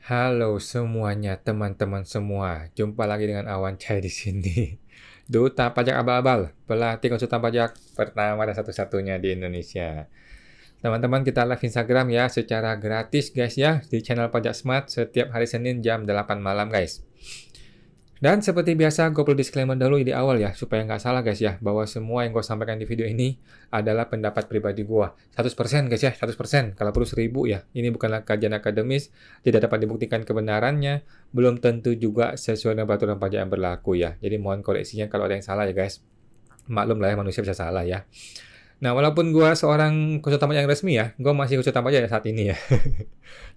Halo semuanya, teman-teman semua. Jumpa lagi dengan Awan Cai di sini. Duta Pajak Abal-Abal, pelatih konsultan pajak pertama dan satu-satunya di Indonesia. Teman-teman, kita live Instagram ya secara gratis guys ya di channel Pajak Smart setiap hari Senin jam 8 malam guys. Dan seperti biasa, gue perlu disclaimer dulu di awal ya, supaya nggak salah guys ya, bahwa semua yang gue sampaikan di video ini adalah pendapat pribadi gue. 100% guys ya, 100%. Kalau perlu 1000 ya. Ini bukanlah kajian akademis, tidak dapat dibuktikan kebenarannya, belum tentu juga sesuai dengan peraturan pajak yang berlaku ya. Jadi mohon koreksinya kalau ada yang salah ya guys. Maklum lah ya, manusia bisa salah ya. Nah, walaupun gue seorang konsultan pajak yang resmi ya, gue masih konsultan pajak saat ini ya.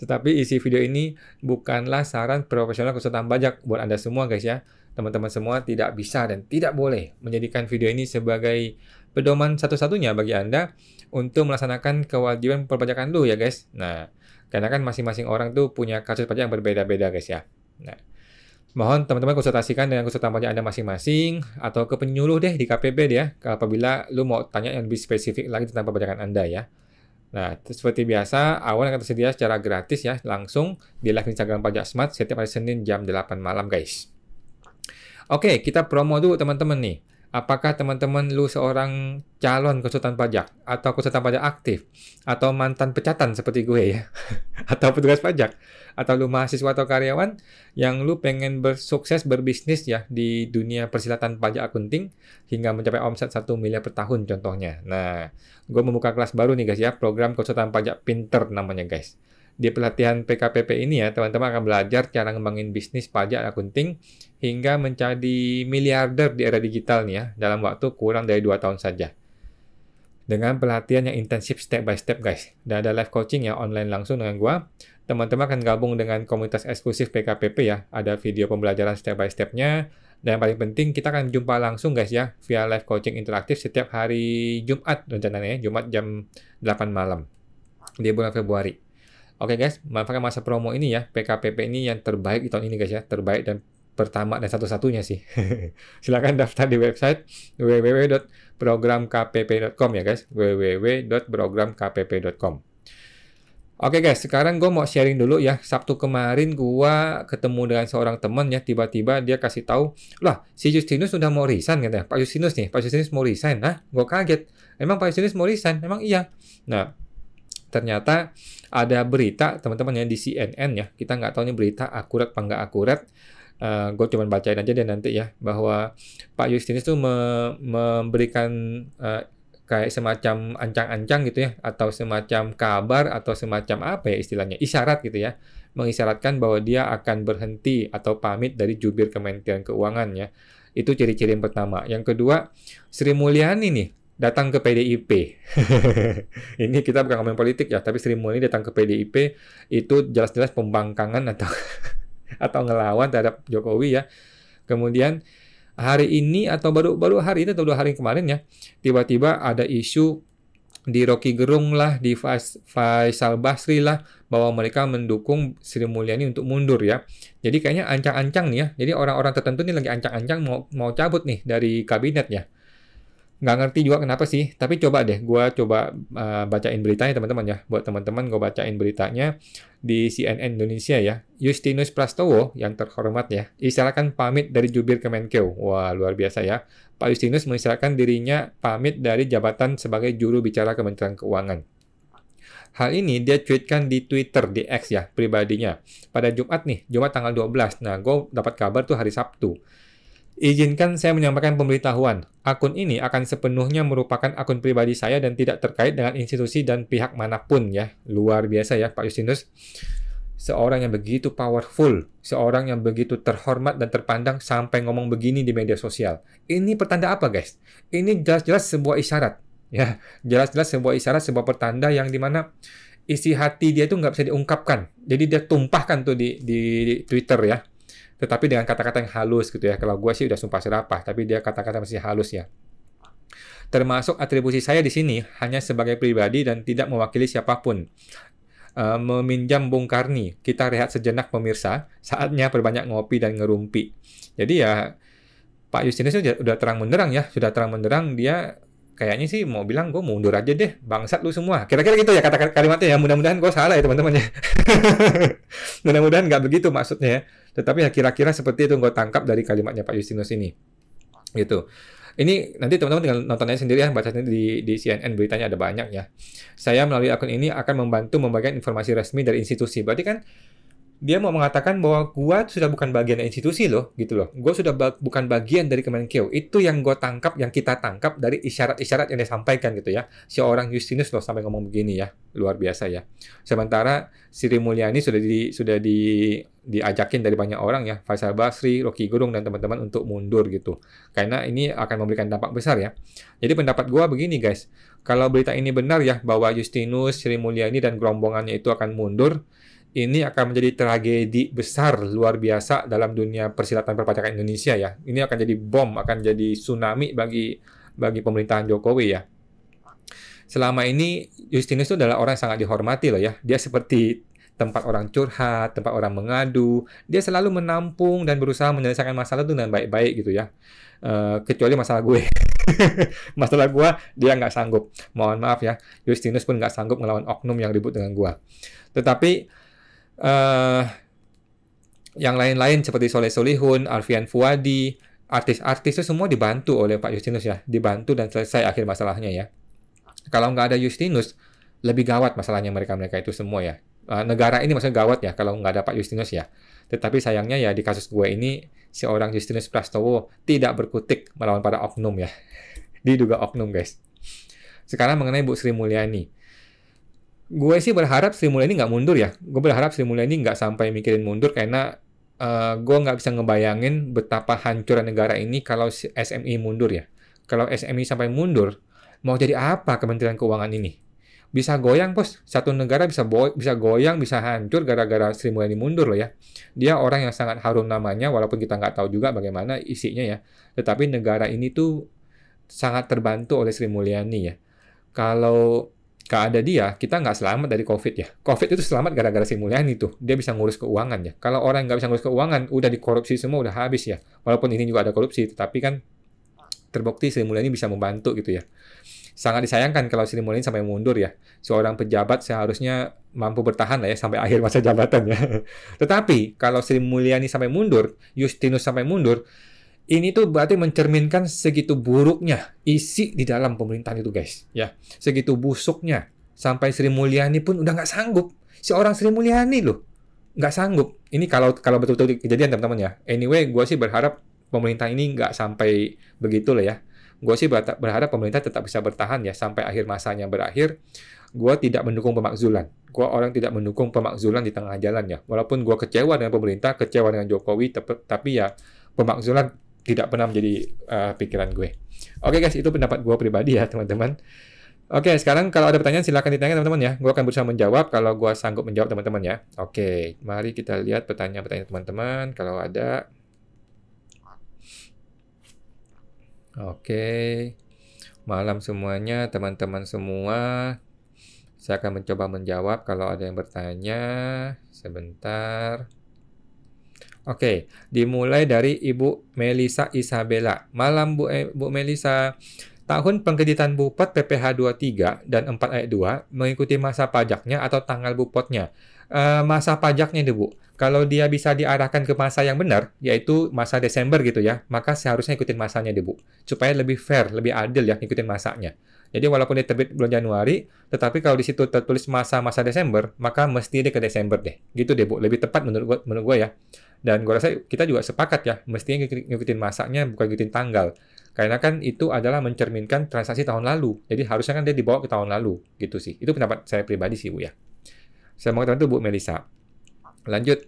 Tetapi isi video ini bukanlah saran profesional konsultan pajak buat Anda semua guys ya. Teman-teman semua tidak bisa dan tidak boleh menjadikan video ini sebagai pedoman satu-satunya bagi Anda untuk melaksanakan kewajiban perpajakan dulu ya guys. Nah, karena kan masing-masing orang tuh punya kasus pajak yang berbeda-beda guys ya. Nah, mohon teman-teman konsultasikan dengan konsultan pajak Anda masing-masing atau ke penyuluh deh di KPP ya, apabila lu mau tanya yang lebih spesifik lagi tentang perpajakan Anda ya. Nah, seperti biasa, Awan akan tersedia secara gratis ya, langsung di live Instagram Pajak Smart setiap hari Senin jam 8 malam guys. Oke, kita promo dulu teman-teman nih. Apakah teman-teman lu seorang calon konsultan pajak atau konsultan pajak aktif atau mantan pecatan seperti gue ya atau petugas pajak atau lu mahasiswa atau karyawan yang lu pengen bersukses berbisnis ya di dunia persilatan pajak akunting hingga mencapai omset 1 miliar per tahun contohnya. Nah, gue membuka kelas baru nih guys ya, program konsultan pajak pinter namanya guys. Di pelatihan PKPP ini ya, teman-teman akan belajar cara ngembangin bisnis pajak akunting hingga menjadi miliarder di era digital nih ya, dalam waktu kurang dari 2 tahun saja. Dengan pelatihan yang intensif step by step guys. Dan ada live coaching ya online langsung dengan gua. Teman-teman akan gabung dengan komunitas eksklusif PKPP ya. Ada video pembelajaran step by step-nya. Dan yang paling penting kita akan jumpa langsung guys ya via live coaching interaktif setiap hari Jumat rencananya ya, Jumat jam 8 malam di bulan Februari. Oke guys, manfaatkan masa promo ini ya. PKPP ini yang terbaik di tahun ini guys ya. Terbaik dan pertama dan satu-satunya sih. Silakan daftar di website www.programkpp.com ya guys. www.programkpp.com. Oke guys, sekarang gue mau sharing dulu ya. Sabtu kemarin gue ketemu dengan seorang teman ya. Tiba-tiba dia kasih tahu, lah si Justinus sudah mau resign katanya. Pak Justinus nih, Pak Justinus mau resign. Nah, gue kaget. Emang Pak Justinus mau resign? Emang iya. Nah, ternyata ada berita teman-teman ya di CNN ya. Kita nggak tahu ini berita akurat apa nggak akurat. Gue cuma bacain aja deh nanti ya. Bahwa Pak Justinus tuh memberikan kayak semacam ancang-ancang gitu ya. Atau semacam kabar atau semacam apa ya istilahnya. Isyarat gitu ya. Mengisyaratkan bahwa dia akan berhenti atau pamit dari jubir Kementerian Keuangan ya. Itu ciri-ciri yang pertama. Yang kedua, Sri Mulyani nih datang ke PDIP. Ini kita bukan ngomongin politik ya, tapi Sri Mulyani datang ke PDIP itu jelas-jelas pembangkangan atau atau ngelawan terhadap Jokowi ya. Kemudian hari ini atau baru hari ini atau 2 hari kemarin ya, tiba-tiba ada isu di Rocky Gerung lah, di Faisal Basri lah, bahwa mereka mendukung Sri Mulyani untuk mundur ya. Jadi kayaknya ancang-ancang nih ya. Jadi orang-orang tertentu nih lagi ancang-ancang mau cabut nih dari kabinet ya. Nggak ngerti juga kenapa sih, tapi coba deh, gue coba bacain beritanya teman-teman ya. Buat teman-teman, gue bacain beritanya di CNN Indonesia ya. Justinus Prastowo, yang terhormat ya, isyaratkan pamit dari jubir Kemenkeu. Wah, luar biasa ya. Pak Justinus mengisyaratkan dirinya pamit dari jabatan sebagai juru bicara Kementerian Keuangan. Hal ini dia tweetkan di Twitter, di X ya, pribadinya. Pada Jumat nih, Jumat tanggal 12. Nah, gue dapat kabar tuh hari Sabtu. Izinkan saya menyampaikan pemberitahuan. Akun ini akan sepenuhnya merupakan akun pribadi saya dan tidak terkait dengan institusi dan pihak manapun ya. Luar biasa ya Pak Justinus. Seorang yang begitu powerful, seorang yang begitu terhormat dan terpandang sampai ngomong begini di media sosial. Ini pertanda apa guys? Ini jelas-jelas sebuah isyarat. Ya, jelas-jelas sebuah isyarat, sebuah pertanda yang dimana isi hati dia itu nggak bisa diungkapkan. Jadi dia tumpahkan tuh di Twitter ya. Tetapi dengan kata-kata yang halus gitu ya. Kalau gue sih udah sumpah serapah, tapi dia kata-kata masih halus ya. Termasuk atribusi saya di sini hanya sebagai pribadi dan tidak mewakili siapapun. Meminjam Bung Karni, kita rehat sejenak pemirsa, saatnya perbanyak ngopi dan ngerumpi. Jadi ya Pak Justinus sudah terang benderang ya, sudah terang benderang dia kayaknya sih mau bilang gue mundur aja deh, bangsat lu semua. Kira-kira gitu ya kata kalimatnya ya. Mudah-mudahan gue salah ya teman-teman ya. Mudah-mudahan nggak begitu maksudnya ya. Tetapi ya kira-kira seperti itu gue tangkap dari kalimatnya Pak Justinus ini. Gitu. Ini nanti teman-teman tinggal nonton aja sendiri ya, baca sendiri di CNN, beritanya ada banyak ya. Saya melalui akun ini akan membantu membagikan informasi resmi dari institusi. Berarti kan dia mau mengatakan bahwa gua sudah bukan bagian dari institusi loh, gitu loh. Gua sudah bukan bagian dari Kemenkeu. Itu yang gua tangkap, yang kita tangkap dari isyarat-isyarat yang disampaikan gitu ya. Si orang Justinus loh sampai ngomong begini ya, luar biasa ya. Sementara Sri Mulyani sudah diajakin dari banyak orang ya, Faisal Basri, Rocky Gerung dan teman-teman untuk mundur gitu. Karena ini akan memberikan dampak besar ya. Jadi pendapat gua begini guys, kalau berita ini benar ya bahwa Justinus, Sri Mulyani dan gerombongannya itu akan mundur, ini akan menjadi tragedi besar luar biasa dalam dunia persilatan perpajakan Indonesia ya. Ini akan jadi bom, akan jadi tsunami bagi pemerintahan Jokowi ya. Selama ini Justinus itu adalah orang yang sangat dihormati loh ya. Dia seperti tempat orang curhat, tempat orang mengadu. Dia selalu menampung dan berusaha menyelesaikan masalah itu dengan baik-baik gitu ya. Kecuali masalah gue. Masalah gue, dia nggak sanggup. Mohon maaf ya, Justinus pun nggak sanggup melawan oknum yang ribut dengan gue. Tetapi yang lain-lain seperti Soleh Solihun, Alfian Fuadi, artis-artis itu semua dibantu oleh Pak Justinus ya, dibantu dan selesai akhir masalahnya ya. Kalau nggak ada Justinus, lebih gawat masalahnya mereka itu semua ya. Negara ini maksudnya gawat ya kalau nggak ada Pak Justinus ya. Tetapi sayangnya ya di kasus gue ini, si orang Justinus Prastowo tidak berkutik melawan para oknum ya. Diduga oknum guys. Sekarang mengenai Bu Sri Mulyani. Gue sih berharap Sri Mulyani nggak mundur ya. Gue berharap Sri Mulyani nggak sampai mikirin mundur karena gue nggak bisa ngebayangin betapa hancuran negara ini kalau SMI mundur ya. Kalau SMI sampai mundur, mau jadi apa Kementerian Keuangan ini? Bisa goyang bos. Satu negara bisa goyang, bisa hancur gara-gara Sri Mulyani mundur loh ya. Dia orang yang sangat harum namanya walaupun kita nggak tahu juga bagaimana isinya ya. Tetapi negara ini tuh sangat terbantu oleh Sri Mulyani ya. Kalau nggak ada dia, kita nggak selamat dari COVID ya. COVID itu selamat gara-gara Sri Mulyani tuh. Dia bisa ngurus keuangan ya. Kalau orang nggak bisa ngurus keuangan, udah dikorupsi semua, udah habis ya. Walaupun ini juga ada korupsi, tetapi kan terbukti Sri Mulyani bisa membantu gitu ya. Sangat disayangkan kalau Sri Mulyani sampai mundur ya. Seorang pejabat seharusnya mampu bertahan lah ya sampai akhir masa jabatannya. Tetapi kalau Sri Mulyani sampai mundur, Justinus sampai mundur, ini tuh berarti mencerminkan segitu buruknya isi di dalam pemerintahan itu guys ya, segitu busuknya sampai Sri Mulyani pun udah nggak sanggup. Seorang Sri Mulyani loh nggak sanggup. Ini kalau betul-betul kejadian teman-teman ya. Anyway, gue sih berharap pemerintah ini nggak sampai begitu lah ya. Gue sih berharap pemerintah tetap bisa bertahan ya sampai akhir masanya berakhir. Gue tidak mendukung pemakzulan. Gue orang tidak mendukung pemakzulan di tengah jalan ya. Walaupun gue kecewa dengan pemerintah, kecewa dengan Jokowi, tapi ya pemakzulan tidak pernah menjadi pikiran gue. Oke guys, itu pendapat gue pribadi ya teman-teman. Oke, sekarang kalau ada pertanyaan silahkan ditanya teman-teman ya. Gue akan berusaha menjawab kalau gue sanggup menjawab teman-teman ya. Oke, mari kita lihat pertanyaan-pertanyaan teman-teman kalau ada. Oke, malam semuanya teman-teman semua. Saya akan mencoba menjawab kalau ada yang bertanya. Sebentar. Oke, dimulai dari Ibu Melisa Isabella. Malam Bu Melisa. Tahun pengkreditan Bupot PPh 23 dan 4 ayat 2 mengikuti masa pajaknya atau tanggal Bupotnya. Masa pajaknya itu Bu. Kalau dia bisa diarahkan ke masa yang benar, yaitu masa Desember gitu ya, maka seharusnya ikutin masanya deh Bu. Supaya lebih fair, lebih adil ya ikutin masanya. Jadi walaupun dia terbit bulan Januari, tetapi kalau di situ tertulis masa Desember, maka mesti dia ke Desember deh. Gitu deh Bu, lebih tepat menurut gue ya. Dan gue rasa kita juga sepakat ya, mestinya ngikutin masanya bukan ngikutin tanggal. Karena kan itu adalah mencerminkan transaksi tahun lalu. Jadi harusnya kan dia dibawa ke tahun lalu, gitu sih. Itu pendapat saya pribadi sih Bu ya. Saya mau itu Bu Melisa. Lanjut.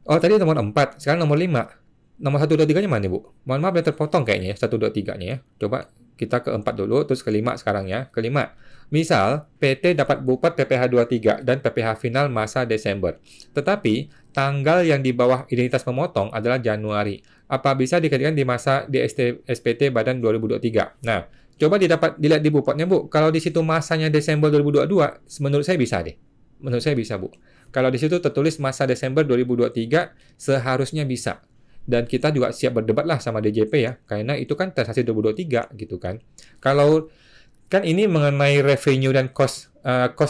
Oh tadi nomor 4, sekarang nomor 5. Nomor 1, 2, 3-nya mana Bu? Mohon maaf ya terpotong kayaknya ya, 1, 2, 3-nya ya. Coba kita ke 4 dulu, terus ke 5 sekarang ya. Ke 5. Misal, PT dapat Bupot PPh 23 dan PPh final masa Desember. Tetapi, tanggal yang di bawah identitas pemotong adalah Januari. Apa bisa dikaitkan di masa di SPT Badan 2023? Nah, coba dilihat di Bupotnya Bu. Kalau di situ masanya Desember 2022, menurut saya bisa deh. Menurut saya bisa Bu. Kalau di situ tertulis masa Desember 2023, seharusnya bisa. Dan kita juga siap berdebat lah sama DJP ya, karena itu kan transaksi 2023 gitu kan. Kalau kan ini mengenai revenue dan cost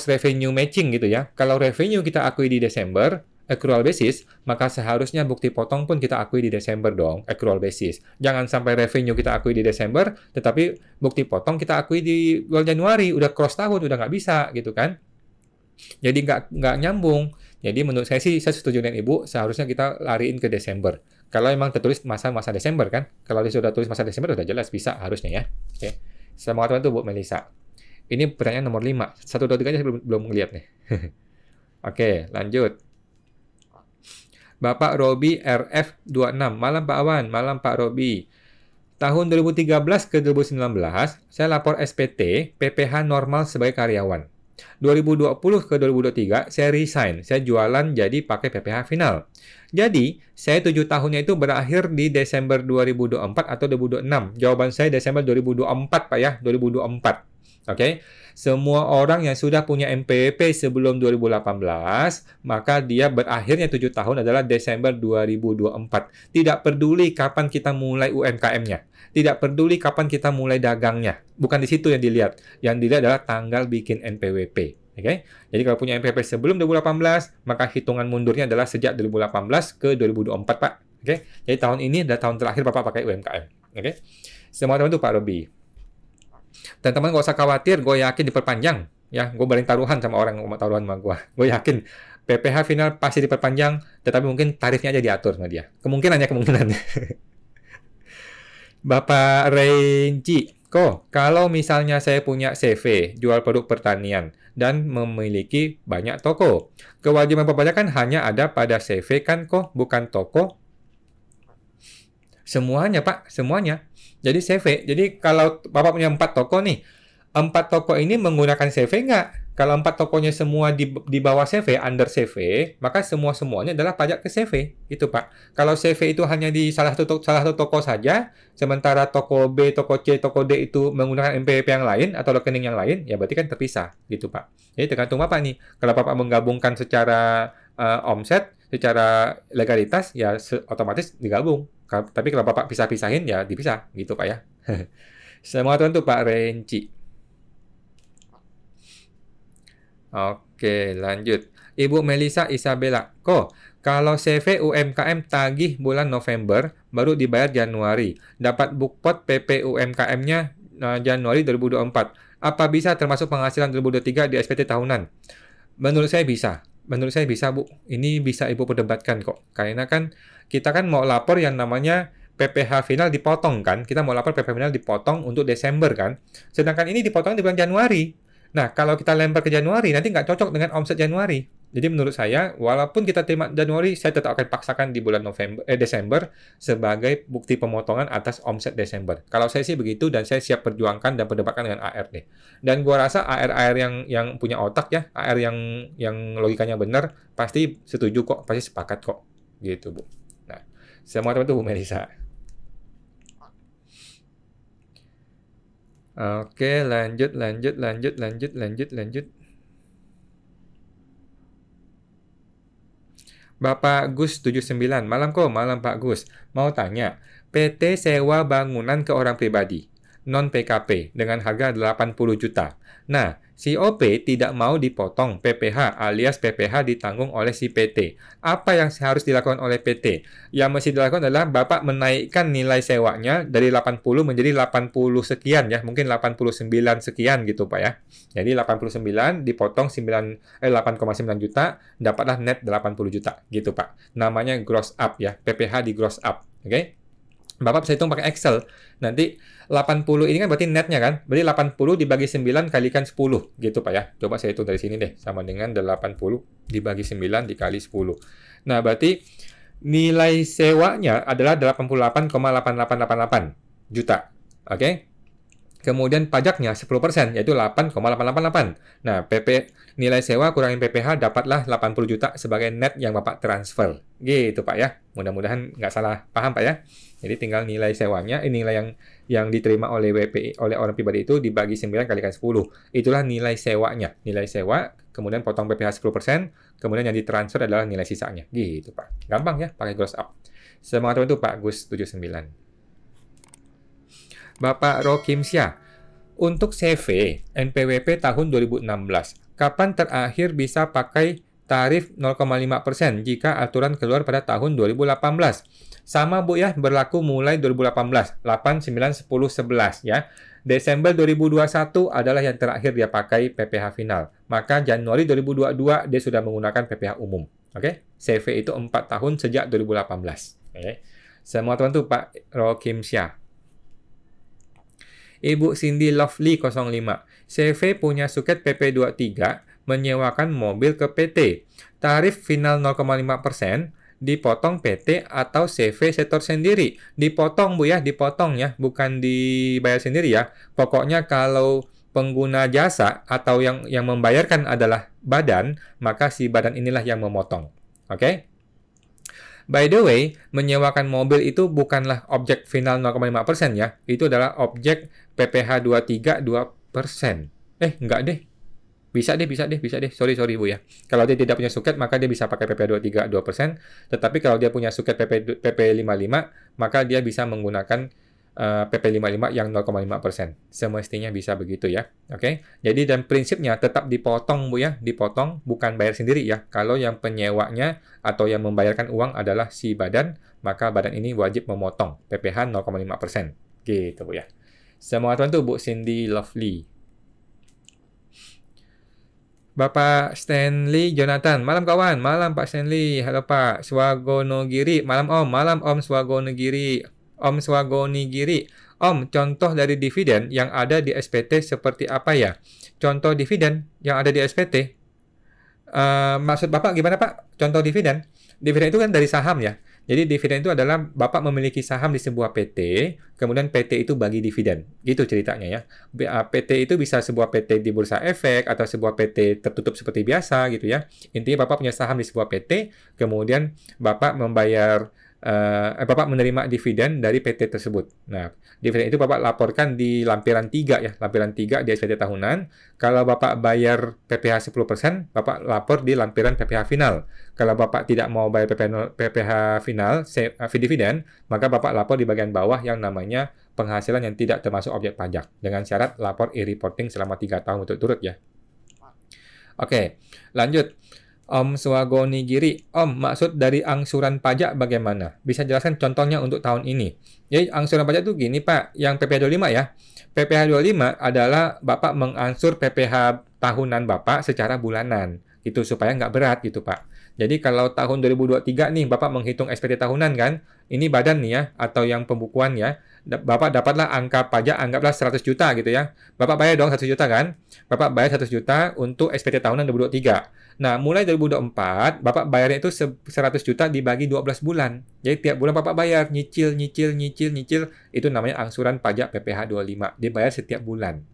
revenue matching gitu ya. Kalau revenue kita akui di Desember, accrual basis, maka seharusnya bukti potong pun kita akui di Desember dong, accrual basis. Jangan sampai revenue kita akui di Desember, tetapi bukti potong kita akui di bulan Januari, udah cross tahun, udah nggak bisa gitu kan. Jadi nggak nyambung. Jadi menurut saya sih, saya setuju dengan Ibu, seharusnya kita lariin ke Desember. Kalau emang tertulis masa Desember kan, kalau sudah tulis masa Desember udah jelas bisa harusnya ya. Oke. Selamat teman tuh Bu Melisa. Ini pertanyaan nomor 5. 1, 2, 3 aja belum ngeliat nih. Oke, lanjut. Bapak Robi RF26. Malam Pak Awan, malam Pak Robi. Tahun 2013 ke 2019, saya lapor SPT, PPH normal sebagai karyawan. 2020 ke 2023, saya resign. Saya jualan jadi pakai PPH final. Jadi, saya 7 tahunnya itu berakhir di Desember 2024 atau 2026. Jawaban saya Desember 2024, Pak ya. 2024. Oke. Semua orang yang sudah punya NPWP sebelum 2018, maka dia berakhirnya 7 tahun adalah Desember 2024. Tidak peduli kapan kita mulai UMKM-nya. Tidak peduli kapan kita mulai dagangnya. Bukan di situ yang dilihat. Yang dilihat adalah tanggal bikin NPWP. Oke? Jadi kalau punya NPWP sebelum 2018, maka hitungan mundurnya adalah sejak 2018 ke 2024, Pak. Oke? Jadi tahun ini adalah tahun terakhir Bapak pakai UMKM. Oke? Semua teman itu Pak Robi. Dan teman gak usah khawatir, gue yakin diperpanjang. Ya, gue paling taruhan sama orang yang mau taruhan sama gue. Gue yakin PPH final pasti diperpanjang, tetapi mungkin tarifnya aja diatur sama dia. Kemungkinan. Bapak Renci, kalau misalnya saya punya CV, jual produk pertanian, dan memiliki banyak toko, kewajiban perpajakan hanya ada pada CV kan bukan toko? Semuanya Pak, semuanya. Jadi CV, jadi kalau Bapak punya 4 toko nih, 4 toko ini menggunakan CV nggak? Kalau 4 tokonya semua di bawah CV, under CV, maka semuanya adalah pajak ke CV, gitu Pak. Kalau CV itu hanya di salah satu toko saja, sementara toko B, toko C, toko D itu menggunakan NPWP yang lain atau rekening yang lain, ya berarti kan terpisah, gitu Pak. Jadi tergantung Bapak nih. Kalau Bapak menggabungkan secara omset, secara legalitas, ya otomatis digabung. Tapi kalau Bapak pisah-pisahin, ya dipisah, gitu Pak ya. Semua tuh Pak Renci. Oke, lanjut. Ibu Melisa Isabella. Kalau CV UMKM tagih bulan November, baru dibayar Januari. Dapat bukpot PP UMKM-nya Januari 2024. Apa bisa termasuk penghasilan 2023 di SPT tahunan? Menurut saya bisa. Menurut saya bisa, Bu. Ini bisa Ibu perdebatkan kok. Karena kan kita kan mau lapor yang namanya PPH final dipotong kan. Kita mau lapor PPH final dipotong untuk Desember kan. Sedangkan ini dipotong di bulan Januari. Nah, kalau kita lempar ke Januari, nanti nggak cocok dengan omset Januari. Jadi menurut saya, walaupun kita terima Januari, saya tetap akan paksakan di bulan Desember sebagai bukti pemotongan atas omset Desember. Kalau saya sih begitu, dan saya siap perjuangkan dan perdebatkan dengan AR deh. Dan gua rasa AR yang punya otak ya, AR yang logikanya benar, pasti setuju kok, pasti sepakat kok. Gitu, Bu. Nah, semua teman-teman Bu Melisa. Oke, lanjut. Bapak Gus 79, malam Pak Gus. Mau tanya, PT sewa bangunan ke orang pribadi, non PKP, dengan harga 80 juta. Nah, si OP tidak mau dipotong PPH alias PPH ditanggung oleh si PT. Apa yang harus dilakukan oleh PT? Yang mesti dilakukan adalah Bapak menaikkan nilai sewanya dari 80 menjadi 80 sekian ya, mungkin 89 sekian gitu Pak ya. Jadi 89 dipotong 8,9 juta, dapatlah net 80 juta gitu Pak. Namanya gross up ya, PPH di gross up. Oke? Bapak bisa hitung pakai Excel. Nanti 80 ini kan berarti netnya kan? Berarti 80 dibagi 9 kalikan 10 gitu Pak ya. Coba saya hitung dari sini deh. Sama dengan 80 dibagi 9 dikali 10. Nah, berarti nilai sewanya adalah 88,8888 juta. Oke? Kemudian pajaknya 10%, yaitu 8,888. Nah, nilai sewa kurangin PPH dapatlah 80 juta sebagai net yang Bapak transfer. Gitu Pak ya. Mudah-mudahan nggak salah paham Pak ya. Jadi tinggal nilai sewanya, nilai yang diterima oleh WPI, oleh orang pribadi itu dibagi 9 kalikan 10. Itulah nilai sewanya. Nilai sewa, kemudian potong PPH 10%, kemudian yang ditransfer adalah nilai sisanya. Gitu Pak. Gampang ya, pakai gross up. Semangat teman tuh Pak Gus 79. Bapak Rokimsya, untuk CV NPWP tahun 2016, kapan terakhir bisa pakai tarif 0,5% jika aturan keluar pada tahun 2018? Sama Bu ya, berlaku mulai 2018, 8, 9, 10, 11 ya. Desember 2021 adalah yang terakhir dia pakai PPh final. Maka Januari 2022 dia sudah menggunakan PPh umum. Oke, CV itu 4 tahun sejak 2018. Oke. Semua teman tuh Pak Rokimsya. Ibu Cindy Lovely 05. CV punya suket PP23 menyewakan mobil ke PT. Tarif final 0,5%, dipotong PT atau CV setor sendiri. Dipotong Bu ya, dipotong ya, bukan dibayar sendiri ya. Pokoknya kalau pengguna jasa atau yang membayarkan adalah badan, maka si badan inilah yang memotong. Oke? By the way, menyewakan mobil itu bukanlah objek final 0,5% ya. Itu adalah objek PPh 23 2%. Enggak deh. Bisa deh. Sorry Bu ya. Kalau dia tidak punya suket, maka dia bisa pakai PPh 23 2%. Tetapi kalau dia punya suket PP 55, maka dia bisa menggunakan PP 55 yang 0,5%. Semestinya bisa begitu ya. Oke. Jadi dan prinsipnya tetap dipotong Bu ya, dipotong bukan bayar sendiri ya. Kalau yang penyewanya atau yang membayarkan uang adalah si badan, maka badan ini wajib memotong PPh 0,5%. Gitu Bu ya. Semua tuan tuh Bu Cindy Lovely. Bapak Stanley Jonathan, malam kawan, malam Pak Stanley, halo Pak Swagonogiri, malam Om Swagonogiri, Om Swagonigiri, Om, contoh dari dividen yang ada di SPT seperti apa ya? Contoh dividen yang ada di SPT? Maksud Bapak gimana Pak? Contoh dividen? Dividen itu kan dari saham ya. Jadi dividen itu adalah Bapak memiliki saham di sebuah PT, kemudian PT itu bagi dividen. Gitu ceritanya ya. PT itu bisa sebuah PT di Bursa Efek atau sebuah PT tertutup seperti biasa gitu ya. Intinya Bapak punya saham di sebuah PT, kemudian Bapak membayar Bapak menerima dividen dari PT tersebut. Nah, dividen itu Bapak laporkan di lampiran 3 ya, lampiran 3 di SPT tahunan. Kalau Bapak bayar PPh 10%, Bapak lapor di lampiran PPh final. Kalau Bapak tidak mau bayar PPh final, dividen, maka Bapak lapor di bagian bawah yang namanya penghasilan yang tidak termasuk objek pajak. Dengan syarat lapor e-reporting selama 3 tahun berturut-turut ya. Oke, lanjut. Om Swagonigiri, Om, maksud dari angsuran pajak bagaimana? Bisa jelaskan contohnya untuk tahun ini. Jadi angsuran pajak itu gini Pak, yang PPh 25 ya. PPh 25 adalah Bapak mengansur PPh tahunan Bapak secara bulanan. Gitu, supaya nggak berat gitu Pak. Jadi kalau tahun 2023 nih Bapak menghitung SPT tahunan kan, ini badan nih ya, atau yang pembukuan ya, Bapak dapatlah angka pajak, anggaplah 100 juta gitu ya. Bapak bayar dong 100 juta kan? Bapak bayar 100 juta untuk SPT tahunan 2023. Nah, mulai 2024, Bapak bayarnya itu 100 juta dibagi 12 bulan. Jadi tiap bulan Bapak bayar, nyicil. Itu namanya angsuran pajak PPh 25. Dibayar setiap bulan.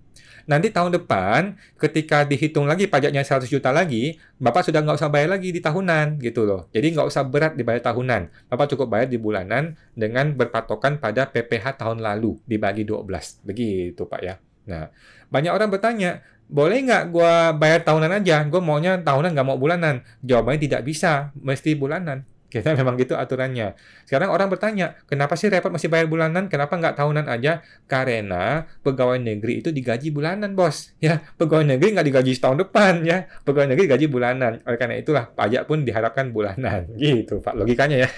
Nanti tahun depan, ketika dihitung lagi pajaknya 100 juta lagi, Bapak sudah nggak usah bayar lagi di tahunan, gitu loh. Jadi nggak usah berat dibayar tahunan. Bapak cukup bayar di bulanan dengan berpatokan pada PPh tahun lalu, dibagi 12. Begitu, Pak ya. Nah, banyak orang bertanya, boleh nggak gue bayar tahunan aja? Gue maunya tahunan, nggak mau bulanan. Jawabannya tidak bisa, mesti bulanan. Kita memang gitu aturannya. Sekarang orang bertanya, kenapa sih repot masih bayar bulanan? Kenapa nggak tahunan aja? Karena pegawai negeri itu digaji bulanan, bos. Ya, pegawai negeri nggak digaji setahun depan, ya. Pegawai negeri gaji bulanan. Oleh karena itulah, pajak pun diharapkan bulanan. Gitu, Pak. Logikanya ya.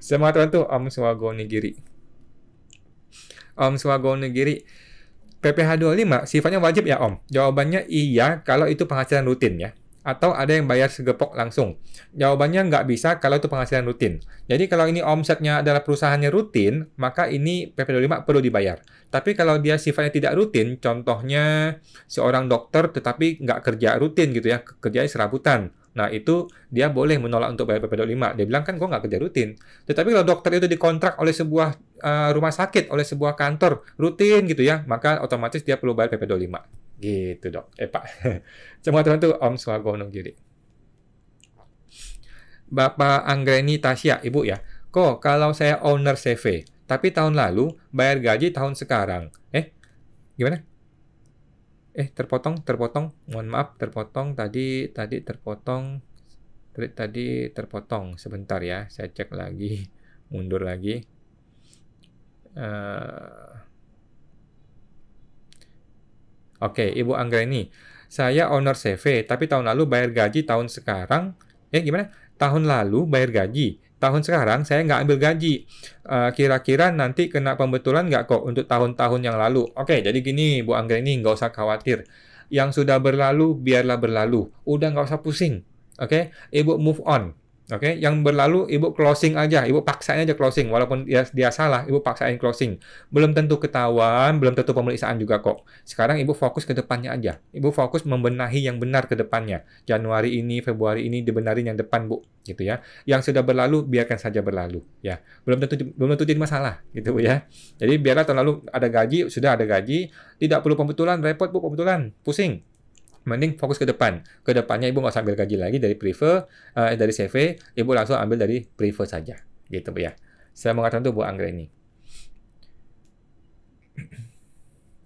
Semua teman tuh, Om Swagonigiri. Om Swagonigiri. PPh 25 sifatnya wajib ya Om? Jawabannya iya kalau itu penghasilan rutin ya. Atau ada yang bayar segepok langsung. Jawabannya nggak bisa kalau itu penghasilan rutin. Jadi kalau ini omsetnya adalah perusahaannya rutin, maka ini PP 25 perlu dibayar. Tapi kalau dia sifatnya tidak rutin, contohnya seorang dokter tetapi nggak kerja rutin gitu ya, kerjanya serabutan. Nah, itu dia boleh menolak untuk bayar PP 25. Dia bilang kan gue nggak kerja rutin. Tetapi kalau dokter itu dikontrak oleh sebuah rumah sakit, oleh sebuah kantor rutin gitu ya, maka otomatis dia perlu bayar PP 25. Gitu dok, Pak. Semua teman tuh Om Swagonogiri. Bapak Anggreni Tasya, Ibu ya. Kok kalau saya owner CV, tapi tahun lalu bayar gaji tahun sekarang. Gimana? Terpotong. Mohon maaf, terpotong tadi terpotong. Tadi terpotong. Sebentar ya, saya cek lagi. Mundur lagi. Oke, Ibu Anggreni. Saya owner CV, tapi tahun lalu bayar gaji, tahun sekarang, gimana? Tahun lalu bayar gaji, tahun sekarang saya nggak ambil gaji. Kira-kira nanti kena pembetulan nggak kok untuk tahun-tahun yang lalu? Oke, jadi gini Bu Anggreni, nggak usah khawatir. Yang sudah berlalu, biarlah berlalu. Udah nggak usah pusing. Oke, Ibu move on. Oke, yang berlalu Ibu closing aja. Ibu paksain aja closing. Walaupun dia salah, Ibu paksain closing. Belum tentu ketahuan, belum tentu pemeriksaan juga kok. Sekarang Ibu fokus ke depannya aja. Ibu fokus membenahi yang benar ke depannya. Januari ini, Februari ini dibenarin yang depan, Bu. Gitu ya. Yang sudah berlalu, biarkan saja berlalu. Ya, belum tentu jadi masalah, gitu Bu ya. Jadi biarlah tahun lalu ada gaji, sudah ada gaji. Tidak perlu pembetulan, repot Bu pembetulan. Pusing. Mending fokus ke depan. Ke depannya Ibu nggak usah ambil gaji lagi dari Prefer, dari CV, Ibu langsung ambil dari Prefer saja. Gitu Bu ya. Saya mengatakan itu Bu Anggreni.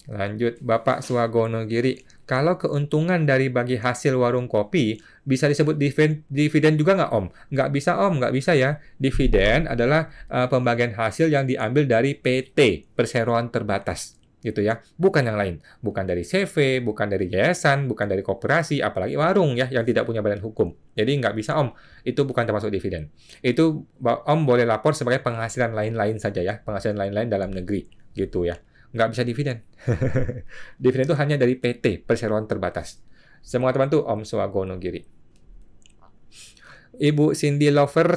Lanjut, Bapak Swagono Giri. Kalau keuntungan dari bagi hasil warung kopi, bisa disebut dividen juga nggak Om? Nggak bisa Om, nggak bisa ya. Dividen adalah pembagian hasil yang diambil dari PT, perseroan terbatas. Gitu ya, bukan yang lain, bukan dari CV, bukan dari yayasan, bukan dari koperasi, apalagi warung ya yang tidak punya badan hukum. Jadi nggak bisa Om, itu bukan termasuk dividen. Itu Om boleh lapor sebagai penghasilan lain-lain saja ya, penghasilan lain-lain dalam negeri gitu ya, nggak bisa dividen. Dividen itu hanya dari PT, perseroan terbatas. Semua teman tuh Om Swagono Giri. Ibu Cindy Lover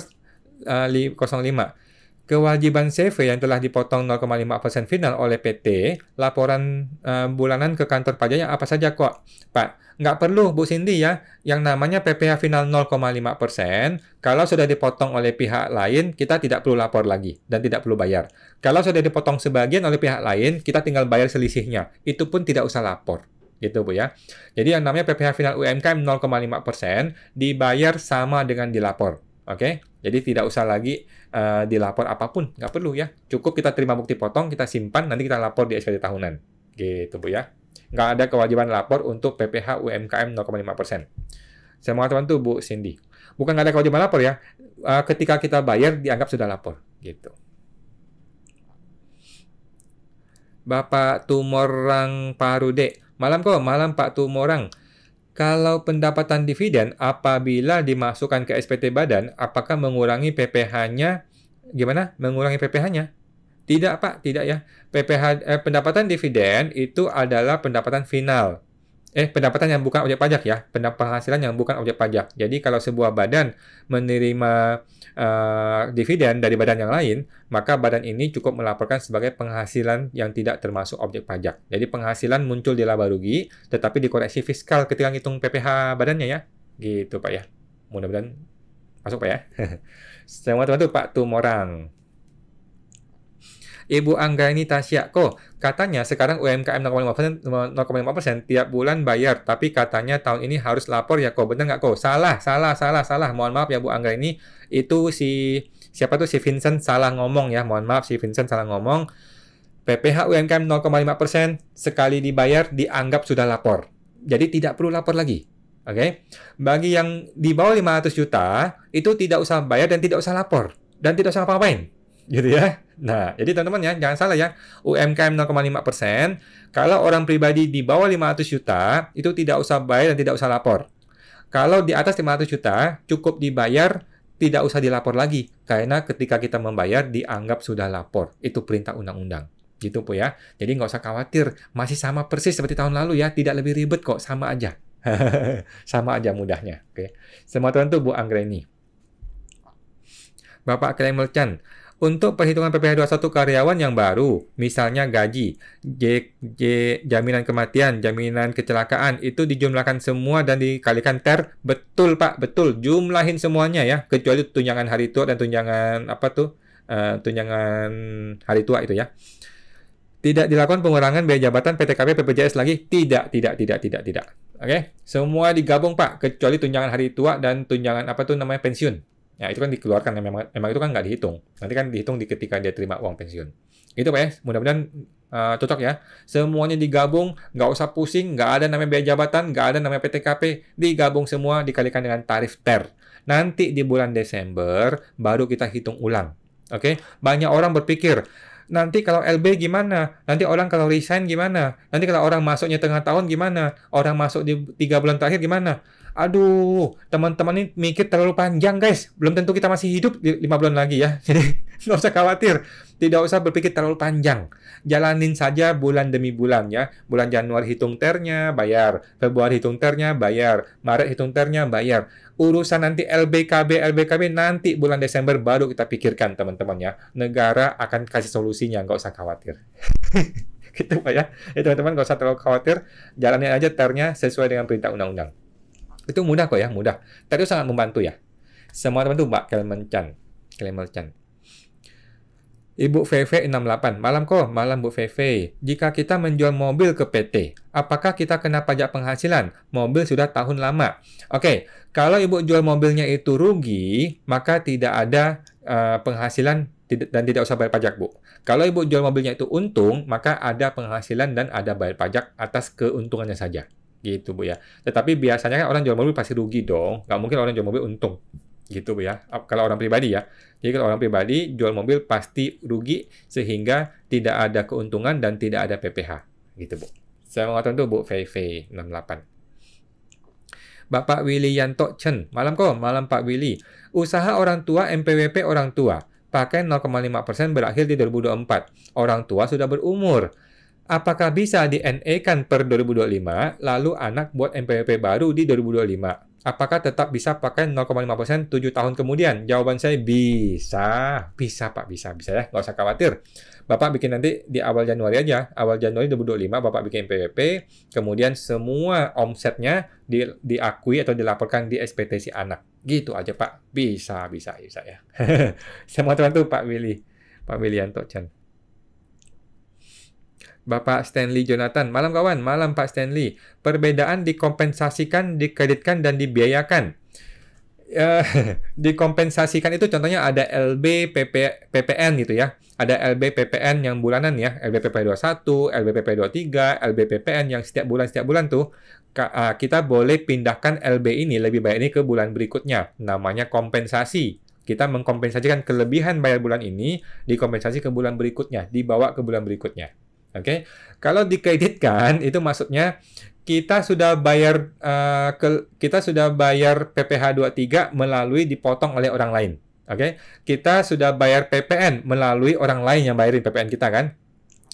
05. Kewajiban CV yang telah dipotong 0,5% final oleh PT, laporan bulanan ke kantor pajaknya apa saja kok? Pak, nggak perlu Bu Cindy ya, yang namanya PPh final 0,5%, kalau sudah dipotong oleh pihak lain, kita tidak perlu lapor lagi, dan tidak perlu bayar. Kalau sudah dipotong sebagian oleh pihak lain, kita tinggal bayar selisihnya, itu pun tidak usah lapor. Gitu Bu ya. Jadi yang namanya PPh final UMKM 0,5% dibayar sama dengan dilapor. Oke, jadi tidak usah lagi dilapor apapun, nggak perlu ya. Cukup kita terima bukti potong, kita simpan, nanti kita lapor di SPT tahunan. Gitu Bu ya. Nggak ada kewajiban lapor untuk PPh UMKM 0,5%. Saya mengatakan tuh Bu Cindy. Bukan nggak ada kewajiban lapor ya. Ketika kita bayar, dianggap sudah lapor. Gitu. Bapak Tumorang Parude. Malam kok, malam Pak Tumorang. Kalau pendapatan dividen apabila dimasukkan ke SPT badan, apakah mengurangi PPh-nya? Gimana? Mengurangi PPh-nya? Tidak, Pak. Tidak ya. Pendapatan dividen itu adalah pendapatan final. Pendapatan yang bukan objek pajak ya. Penghasilan yang bukan objek pajak. Jadi kalau sebuah badan menerima dividen dari badan yang lain, maka badan ini cukup melaporkan sebagai penghasilan yang tidak termasuk objek pajak. Jadi penghasilan muncul di laba rugi, tetapi dikoreksi fiskal ketika ngitung PPh badannya ya. Gitu Pak ya. Mudah-mudahan masuk Pak ya. Semua teman-teman Pak Tumorang. Ibu Anggreni Tasya, kok katanya sekarang UMKM 0,5% tiap bulan bayar, tapi katanya tahun ini harus lapor ya kok, bener nggak kok? Salah. Mohon maaf ya Bu Anggreni, itu siapa tuh si Vincent salah ngomong ya, mohon maaf si Vincent salah ngomong. PPh UMKM 0,5% sekali dibayar dianggap sudah lapor, jadi tidak perlu lapor lagi. Oke? Bagi yang di bawah 500 juta itu tidak usah bayar dan tidak usah lapor dan tidak usah apa-apain. Gitu ya. Nah, jadi teman-teman ya, jangan salah ya. UMKM 0,5%, kalau orang pribadi di bawah 500 juta, itu tidak usah bayar dan tidak usah lapor. Kalau di atas 500 juta, cukup dibayar, tidak usah dilapor lagi. Karena ketika kita membayar, dianggap sudah lapor. Itu perintah undang-undang. Gitu Bu ya. Jadi nggak usah khawatir. Masih sama persis seperti tahun lalu ya. Tidak lebih ribet kok, sama aja. Sama aja mudahnya. Oke. Semua teman tuh Bu Anggreni. Bapak Kremel Chan. Untuk perhitungan PPh 21 karyawan yang baru, misalnya gaji, jaminan kematian, jaminan kecelakaan, itu dijumlahkan semua dan dikalikan TER. Betul Pak, betul. Jumlahin semuanya ya, kecuali tunjangan hari tua dan tunjangan tunjangan hari tua itu ya. Tidak dilakukan pengurangan biaya jabatan PTKP BPJS lagi? Tidak. Oke, semua digabung Pak, kecuali tunjangan hari tua dan tunjangan pensiun. Ya, itu kan dikeluarkan, memang itu kan nggak dihitung. Nanti kan dihitung ketika dia terima uang pensiun. Itu Pak ya, mudah-mudahan cocok ya. Semuanya digabung, nggak usah pusing, nggak ada namanya biaya jabatan, nggak ada namanya PTKP, digabung semua, dikalikan dengan tarif TER. Nanti di bulan Desember, baru kita hitung ulang. Oke, banyak orang berpikir, nanti kalau LB gimana? Nanti orang kalau resign gimana? Nanti kalau orang masuknya tengah tahun gimana? Orang masuk di 3 bulan terakhir gimana? Aduh, teman-teman ini mikir terlalu panjang, guys. Belum tentu kita masih hidup di 5 bulan lagi ya. Jadi, nggak usah khawatir. Tidak usah berpikir terlalu panjang. Jalanin saja bulan demi bulan ya. Bulan Januari hitung ternya, bayar. Februari hitung ternya, bayar. Maret hitung ternya, bayar. Urusan nanti LBKB nanti bulan Desember baru kita pikirkan, teman-teman ya. Negara akan kasih solusinya, nggak usah khawatir. Gitu Pak ya. Teman-teman nggak usah terlalu khawatir. Jalanin aja ternya sesuai dengan perintah undang-undang. Itu mudah kok ya, mudah. Ter itu sangat membantu ya. Semua teman tuh Mbak Kelmelcan. Ibu VV 68. Malam kok, malam Bu VV. Jika kita menjual mobil ke PT, apakah kita kena pajak penghasilan? Mobil sudah tahun lama. Oke, kalau Ibu jual mobilnya itu rugi, maka tidak ada penghasilan dan tidak usah bayar pajak, Bu. Kalau Ibu jual mobilnya itu untung, maka ada penghasilan dan ada bayar pajak atas keuntungannya saja. Gitu, Bu ya. Tetapi biasanya kan orang jual mobil pasti rugi dong. Nggak mungkin orang jual mobil untung. Gitu Bu ya. Kalau orang pribadi ya. Jadi kalau orang pribadi jual mobil pasti rugi sehingga tidak ada keuntungan dan tidak ada PPh. Gitu Bu. Saya mengatakan itu Bu VV 68. Bapak Willy Yanto Chen. Malam kok, malam Pak Willy. Usaha orang tua MPWP orang tua. Pakai 0,5% berakhir di 2024. Orang tua sudah berumur. Apakah bisa di-NE-kan per 2025, lalu anak buat MPWP baru di 2025? Apakah tetap bisa pakai 0,5% 7 tahun kemudian? Jawaban saya bisa. Bisa Pak, bisa ya. Nggak usah khawatir. Bapak bikin nanti di awal Januari aja. Awal Januari 2025 Bapak bikin MPWP, kemudian semua omsetnya diakui atau dilaporkan di SPT si anak. Gitu aja Pak. Bisa ya. Semua teman tuh Pak Willianto Chan. Bapak Stanley Jonathan. Malam kawan, malam Pak Stanley. Perbedaan dikompensasikan, dikreditkan, dan dibiayakan. Dikompensasikan itu contohnya ada LB PPN gitu ya. Ada LB PPN yang bulanan ya. LB PPN 21, LB PPN 23, LB PPN yang setiap bulan tuh. Kita boleh pindahkan LB ini, lebih baik ini ke bulan berikutnya. Namanya kompensasi. Kita mengkompensasikan kelebihan bayar bulan ini, dikompensasi ke bulan berikutnya, dibawa ke bulan berikutnya. Oke, kalau dikreditkan itu maksudnya kita sudah bayar PPh 23 melalui dipotong oleh orang lain. Oke, kita sudah bayar PPN melalui orang lain yang bayarin PPN kita kan.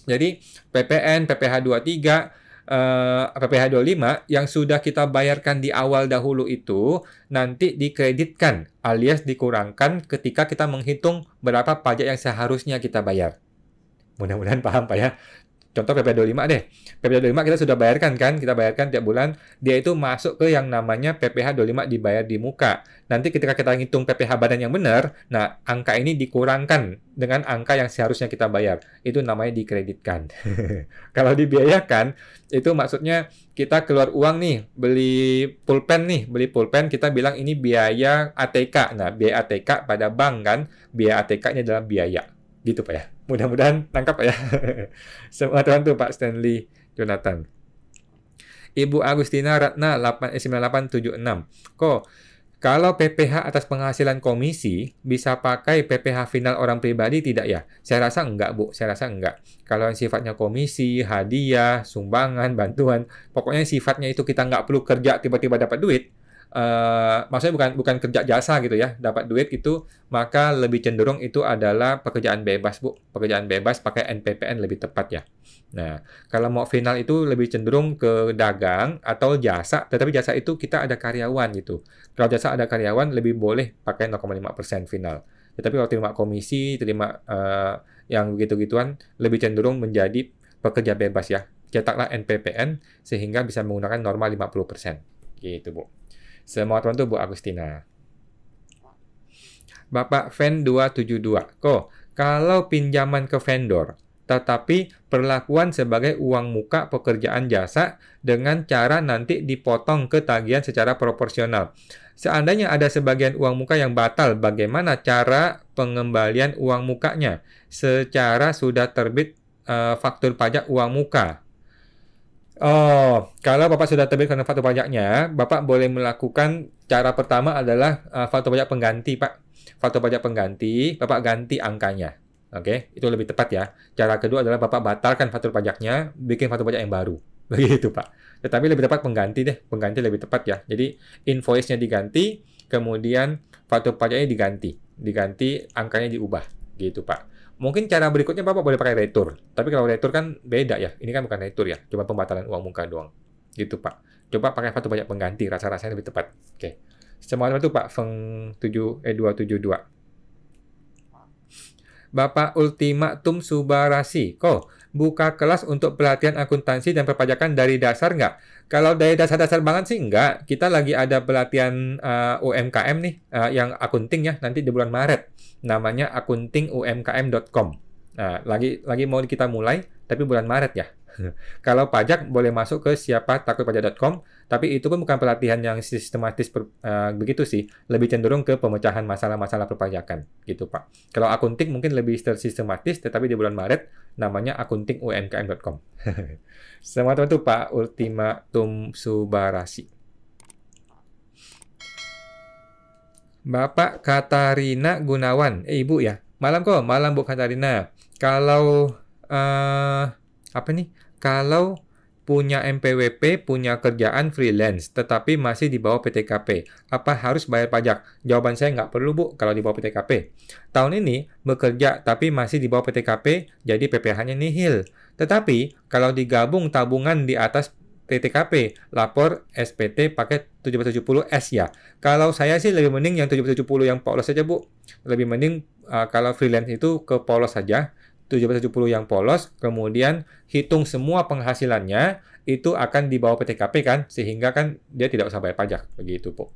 Jadi PPN, PPh 23, PPh 25 yang sudah kita bayarkan di awal dahulu itu nanti dikreditkan alias dikurangkan ketika kita menghitung berapa pajak yang seharusnya kita bayar. Mudah-mudahan paham Pak ya. Contoh PPh 25 deh. PPh 25 kita sudah bayarkan kan? Kita bayarkan tiap bulan. Dia itu masuk ke yang namanya PPh 25 dibayar di muka. Nanti ketika kita ngitung PPh badan yang benar, nah angka ini dikurangkan dengan angka yang seharusnya kita bayar. Itu namanya dikreditkan. Kalau dibiayakan, itu maksudnya kita keluar uang nih, beli pulpen kita bilang ini biaya ATK. Nah, biaya ATK pada bank kan, biaya ATK ini adalah biaya. Gitu Pak ya. Mudah-mudahan tangkap Pak ya. Semua teman tuh Pak Stanley Jonathan. Ibu Agustina Ratna 9876. Kok kalau PPh atas penghasilan komisi bisa pakai PPh final orang pribadi tidak ya? Saya rasa enggak Bu, saya rasa enggak. Kalau yang sifatnya komisi, hadiah, sumbangan, bantuan, pokoknya sifatnya itu kita nggak perlu kerja tiba-tiba dapat duit. Maksudnya bukan kerja jasa gitu ya, dapat duit itu, maka lebih cenderung itu adalah pekerjaan bebas Bu, pekerjaan bebas pakai NPPN lebih tepat ya. Nah, kalau mau final itu lebih cenderung ke dagang atau jasa, tetapi jasa itu kita ada karyawan gitu. Kalau jasa ada karyawan lebih boleh pakai 0,5% final. Tetapi kalau terima komisi, terima yang begitu-gituan lebih cenderung menjadi pekerja bebas ya. Cetaklah NPPN sehingga bisa menggunakan norma 50%. Gitu Bu. Semua teman tuh Bu Agustina. Bapak Ven 272. Kok kalau pinjaman ke vendor, tetapi perlakuan sebagai uang muka pekerjaan jasa dengan cara nanti dipotong ke tagihan secara proporsional. Seandainya ada sebagian uang muka yang batal, bagaimana cara pengembalian uang mukanya? Secara sudah terbit faktur pajak uang muka. Oh, kalau Bapak sudah terbitkan faktur pajaknya, Bapak boleh melakukan cara pertama adalah faktur pajak pengganti, Pak. faktur pajak pengganti, Bapak ganti angkanya. Oke, itu lebih tepat ya. Cara kedua adalah Bapak batalkan faktur pajaknya, bikin faktur pajak yang baru. Begitu, Pak. Tetapi lebih tepat pengganti deh. Pengganti lebih tepat ya. Jadi, invoice-nya diganti, kemudian faktur pajaknya diganti. Diganti, angkanya diubah. Gitu, Pak. Mungkin cara berikutnya Bapak boleh pakai retur. Tapi kalau retur kan beda ya. Ini kan bukan retur ya. Cuma pembatalan uang muka doang. Gitu, Pak. Coba pakai faktur pajak pengganti. Rasa-rasanya lebih tepat. Oke. Semangat itu Pak. Feng 272. Bapak Ultimatum Subarasi, kok buka kelas untuk pelatihan akuntansi dan perpajakan dari dasar nggak? Kalau dari dasar-dasar banget sih nggak. Kita lagi ada pelatihan UMKM nih, yang akunting ya, nanti di bulan Maret. Namanya akuntingumkm.com. Nah, lagi mau kita mulai, tapi bulan Maret ya. Kalau pajak boleh masuk ke siapatakutpajak.com, tapi itu pun bukan pelatihan yang sistematis begitu sih, lebih cenderung ke pemecahan masalah-masalah perpajakan gitu Pak. Kalau akunting mungkin lebih sistematis, tetapi di bulan Maret namanya akuntingumkm.com. Semangat itu Pak Ultimatum Subarasi. Bapak Katarina Gunawan, Ibu ya, malam kok, malam Bu Katarina. Kalau apa nih? Kalau punya MPWP, punya kerjaan freelance, tetapi masih di bawah PTKP, apa harus bayar pajak? Jawaban saya nggak perlu, Bu, kalau di bawah PTKP. Tahun ini bekerja, tapi masih di bawah PTKP, jadi PPh-nya nihil. Tetapi, kalau digabung tabungan di atas PTKP, lapor SPT pakai 1770S ya. Kalau saya sih lebih mending yang 1770 yang polos saja, Bu. Lebih mending kalau freelance itu ke polos saja. 1770 yang polos, kemudian hitung semua penghasilannya, itu akan di bawah PTKP kan, sehingga kan dia tidak usah bayar pajak, begitu Bu.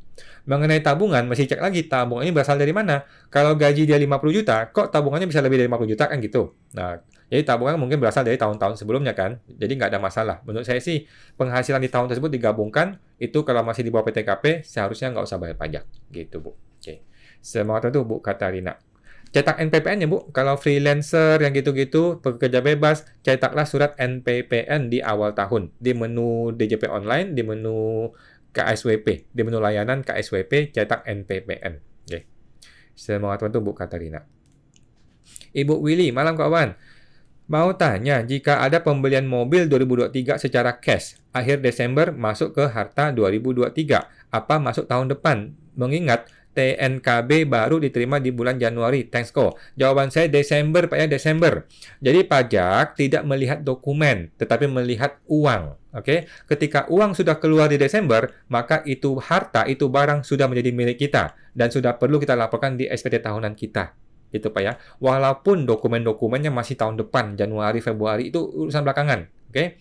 Mengenai tabungan, masih cek lagi, tabungannya berasal dari mana? Kalau gaji dia 50 juta, kok tabungannya bisa lebih dari 50 juta kan gitu? Nah, jadi tabungan mungkin berasal dari tahun-tahun sebelumnya kan, jadi nggak ada masalah. Menurut saya sih, penghasilan di tahun tersebut digabungkan, itu kalau masih di bawah PTKP, seharusnya nggak usah bayar pajak, gitu Bu. Oke. Semangat itu Bu Katarina. Cetak NPPN ya Bu, kalau freelancer yang gitu-gitu, pekerja bebas, cetaklah surat NPPN di awal tahun. Di menu DJP online, di menu KSWP, di menu layanan KSWP, cetak NPPN. Oke. Semangat untuk Bu Katarina. Ibu Willy, malam kawan. Mau tanya, jika ada pembelian mobil 2023 secara cash, akhir Desember masuk ke harta 2023, apa masuk tahun depan? Mengingat TNKB baru diterima di bulan Januari. Thanks ko. Jawaban saya Desember, Pak ya, Desember. Jadi pajak tidak melihat dokumen, tetapi melihat uang. Oke, ketika uang sudah keluar di Desember, maka itu harta, itu barang sudah menjadi milik kita dan sudah perlu kita laporkan di SPT tahunan kita. Gitu Pak ya. Walaupun dokumen-dokumennya masih tahun depan, Januari, Februari, itu urusan belakangan. Oke.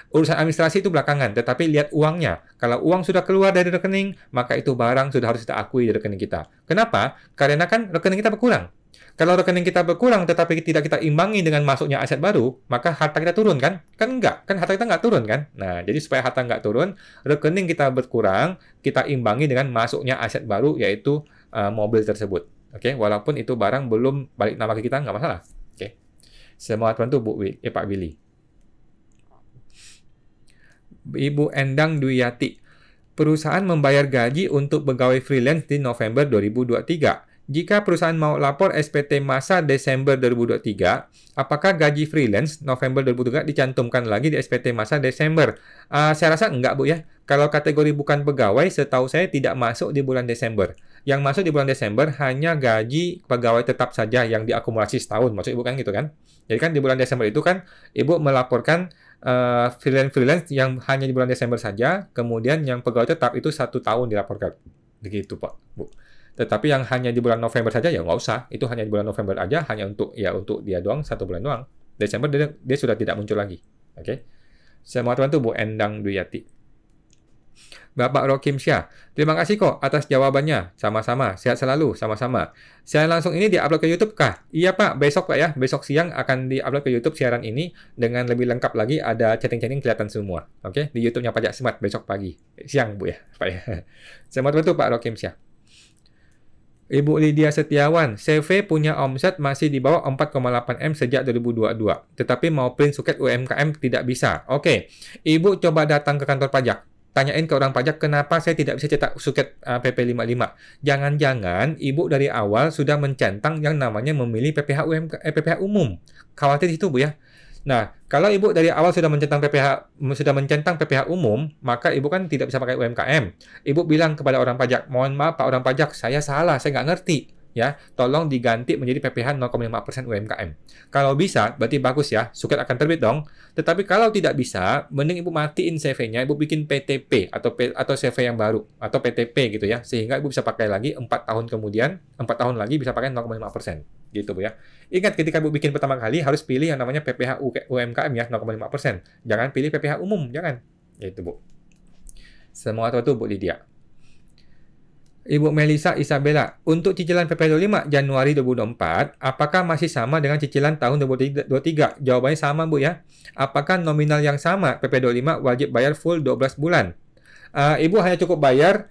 Urusan administrasi itu belakangan, tetapi lihat uangnya. Kalau uang sudah keluar dari rekening, maka itu barang sudah harus kita akui di rekening kita. Kenapa? Karena kan rekening kita berkurang. Kalau rekening kita berkurang, tetapi tidak kita imbangi dengan masuknya aset baru, maka harta kita turun kan? Kan enggak. Kan harta kita nggak turun kan? Nah, jadi supaya harta nggak turun, rekening kita berkurang, kita imbangi dengan masuknya aset baru, yaitu mobil tersebut. Oke, walaupun itu barang belum balik nama ke kita, nggak masalah. Oke. Semangat bantu Pak Willy. Ibu Endang Dwiyati. Perusahaan membayar gaji untuk pegawai freelance di November 2023. Jika perusahaan mau lapor SPT masa Desember 2023, apakah gaji freelance November 2023 dicantumkan lagi di SPT masa Desember? Saya rasa enggak, Bu ya. Kalau kategori bukan pegawai, setahu saya tidak masuk di bulan Desember. Yang masuk di bulan Desember hanya gaji pegawai tetap saja yang diakumulasi setahun. Maksud Ibu kan gitu kan? Jadi kan di bulan Desember itu kan Ibu melaporkan freelance yang hanya di bulan Desember saja, kemudian yang pegawai tetap itu 1 tahun dilaporkan. Begitu Pak, Bu. Tetapi yang hanya di bulan November saja ya nggak usah. Itu hanya di bulan November aja, hanya untuk dia doang 1 bulan doang. Desember dia sudah tidak muncul lagi. Oke. Semangat bantu Bu Endang Dwiyati. Bapak Rokim Syah, terima kasih kok atas jawabannya. Sama-sama, sehat selalu, sama-sama. Siaran langsung ini diupload ke YouTube kah? Iya Pak, besok Pak ya. Besok siang akan diupload ke YouTube siaran ini dengan lebih lengkap lagi, ada chatting-chatting kelihatan semua. Oke, di YouTube-nya Pajak Smart besok pagi. Siang Bu ya, Pak ya. Semangat bantu Pak Rokim Syah. Ibu Lydia Setiawan, CV punya omset masih di bawah 4,8 M sejak 2022. Tetapi mau print suket UMKM tidak bisa. Oke, Ibu coba datang ke kantor pajak. tanyain ke orang pajak kenapa saya tidak bisa cetak suket PP55. Jangan-jangan ibu dari awal sudah mencentang yang namanya memilih PPh PPh umum. Khawatir itu Bu ya. Nah, kalau ibu dari awal sudah mencentang PPh umum, maka ibu kan tidak bisa pakai UMKM. Ibu bilang kepada orang pajak, mohon maaf Pak orang pajak, saya salah, saya nggak ngerti. Ya, tolong diganti menjadi PPh 0,5% UMKM. Kalau bisa, berarti bagus ya, suket akan terbit dong. Tetapi kalau tidak bisa, mending ibu matiin CV-nya, ibu bikin PTP atau CV yang baru atau PTP gitu ya, sehingga ibu bisa pakai lagi 4 tahun kemudian, 4 tahun lagi bisa pakai 0,5%. Gitu Bu ya. Ingat ketika ibu bikin pertama kali harus pilih yang namanya PPh UMKM ya, 0,5%. Jangan pilih PPh umum, jangan. Gitu Bu. Semoga tahu Bu Lydia. Ibu Melisa Isabella, untuk cicilan PP25 Januari 2024, apakah masih sama dengan cicilan tahun 2023? Jawabannya sama, Bu ya. Apakah nominal yang sama? PP25 wajib bayar full 12 bulan. Ibu hanya cukup bayar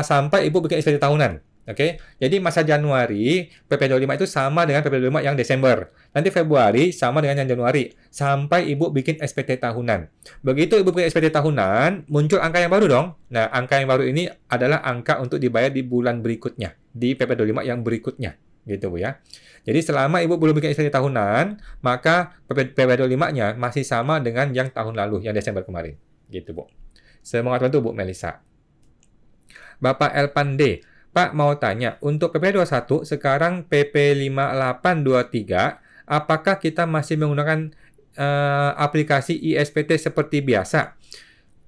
sampai Ibu bikin SPT tahunan. Oke, jadi masa Januari PP25 itu sama dengan PP25 yang Desember. Nanti Februari sama dengan yang Januari sampai Ibu bikin SPT tahunan. Begitu Ibu bikin SPT tahunan, muncul angka yang baru dong. Nah, angka yang baru ini adalah angka untuk dibayar di bulan berikutnya, di PP25 yang berikutnya. Gitu Bu ya. Jadi selama Ibu belum bikin SPT tahunan, maka PP25-nya masih sama dengan yang tahun lalu, yang Desember kemarin. Gitu Bu. Semoga bantu Bu Melisa. Bapak Elpande, Pak mau tanya, untuk PP21 sekarang PP5823, apakah kita masih menggunakan aplikasi ISPT seperti biasa?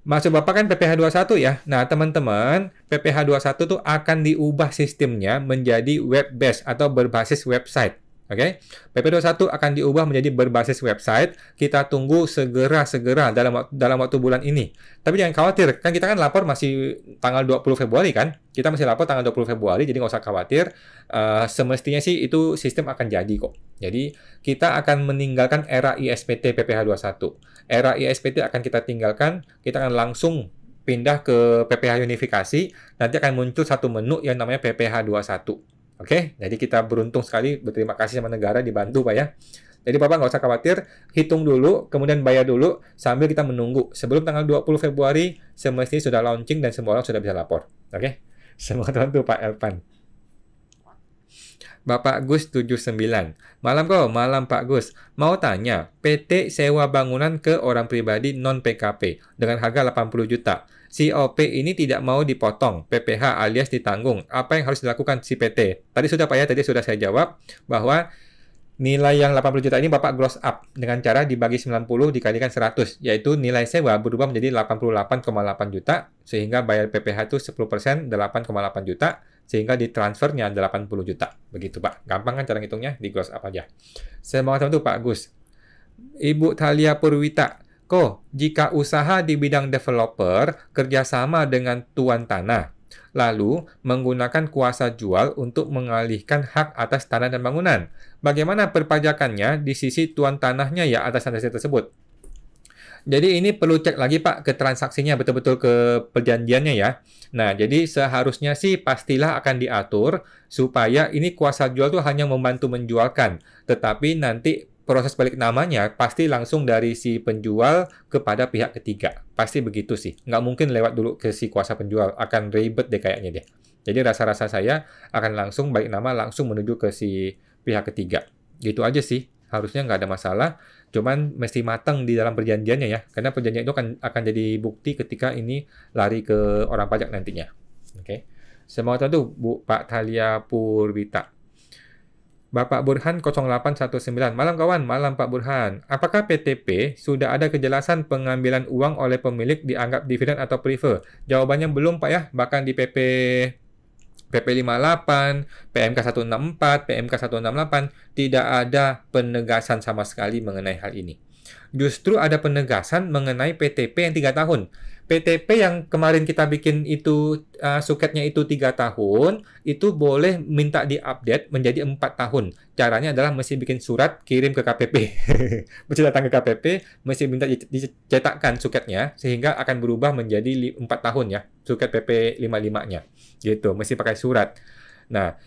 Maksud Bapak kan PPh21 ya. Nah, teman-teman, PPh21 tuh akan diubah sistemnya menjadi web based atau berbasis website. Oke, PP21 akan diubah menjadi berbasis website. Kita tunggu segera dalam waktu bulan ini. Tapi jangan khawatir, kan kita kan lapor masih tanggal 20 Februari kan? Kita masih lapor tanggal 20 Februari, jadi nggak usah khawatir. Semestinya sih itu sistem akan jadi kok. Jadi kita akan meninggalkan era ISPT PPh21. Era ISPT akan kita tinggalkan, kita akan langsung pindah ke PPh unifikasi. Nanti akan muncul satu menu yang namanya PPh21. Oke, jadi kita beruntung sekali, berterima kasih sama negara dibantu Pak ya. Jadi Bapak nggak usah khawatir, hitung dulu, kemudian bayar dulu, sambil kita menunggu. Sebelum tanggal 20 Februari, semestinya sudah launching dan semua orang sudah bisa lapor. Oke, semoga terbantu Pak Elpan. Bapak Gus 79. Malam kok, malam Pak Gus. Mau tanya, PT sewa bangunan ke orang pribadi non-PKP dengan harga 80 juta. Si OP ini tidak mau dipotong, PPh alias ditanggung. Apa yang harus dilakukan si PT? Tadi sudah Pak ya, tadi sudah saya jawab bahwa nilai yang 80 juta ini Bapak gross up dengan cara dibagi 90 dikalikan 100, yaitu nilai sewa berubah menjadi 88,8 juta, sehingga bayar PPh itu 10%, 8,8 juta, sehingga ditransfernya 80 juta. Begitu Pak. Gampang kan cara ngitungnya? Di gross up aja. Semoga teman-teman Pak Gus. Ibu Thalia Purwita. Jika usaha di bidang developer kerjasama dengan tuan tanah, lalu menggunakan kuasa jual untuk mengalihkan hak atas tanah dan bangunan, bagaimana perpajakannya di sisi tuan tanahnya ya atas tanah tersebut? Jadi ini perlu cek lagi Pak ke transaksinya, betul-betul ke perjanjiannya ya. Nah, jadi seharusnya sih pastilah akan diatur supaya ini kuasa jual tuh hanya membantu menjualkan, tetapi nanti proses balik namanya pasti langsung dari si penjual kepada pihak ketiga. Pasti begitu sih. Nggak mungkin lewat dulu ke si kuasa penjual. Akan ribet deh kayaknya deh. Jadi rasa-rasa saya akan langsung balik nama langsung menuju ke si pihak ketiga. Gitu aja sih. Harusnya nggak ada masalah. Cuman mesti matang di dalam perjanjiannya ya. Karena perjanjian itu akan jadi bukti ketika ini lari ke orang pajak nantinya. Oke. Semoga tahu Bu Pak Thalia Purwita. Bapak Burhan 0819. Malam kawan, malam Pak Burhan. Apakah PTP sudah ada kejelasan pengambilan uang oleh pemilik dianggap dividen atau prefer? Jawabannya belum Pak ya. Bahkan di PP58, PMK 164, PMK 168 tidak ada penegasan sama sekali mengenai hal ini. Justru ada penegasan mengenai PTP yang 3 tahun. PTP yang kemarin kita bikin itu suketnya itu 3 tahun, itu boleh minta diupdate menjadi 4 tahun. Caranya adalah mesti bikin surat kirim ke KPP. Mesti datang ke KPP, mesti minta dicetakkan suketnya sehingga akan berubah menjadi 4 tahun ya, suket PP 55-nya. Gitu, mesti pakai surat. Nah,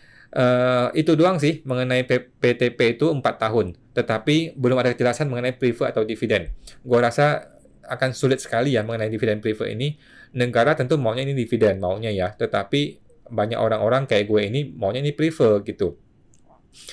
itu doang sih mengenai PTP itu 4 tahun. Tetapi belum ada kejelasan mengenai prefer atau dividen. Gua rasa akan sulit sekali ya mengenai dividen prefer ini. negara tentu maunya ini dividen, maunya ya. Tetapi banyak orang-orang kayak gue ini maunya ini prefer gitu.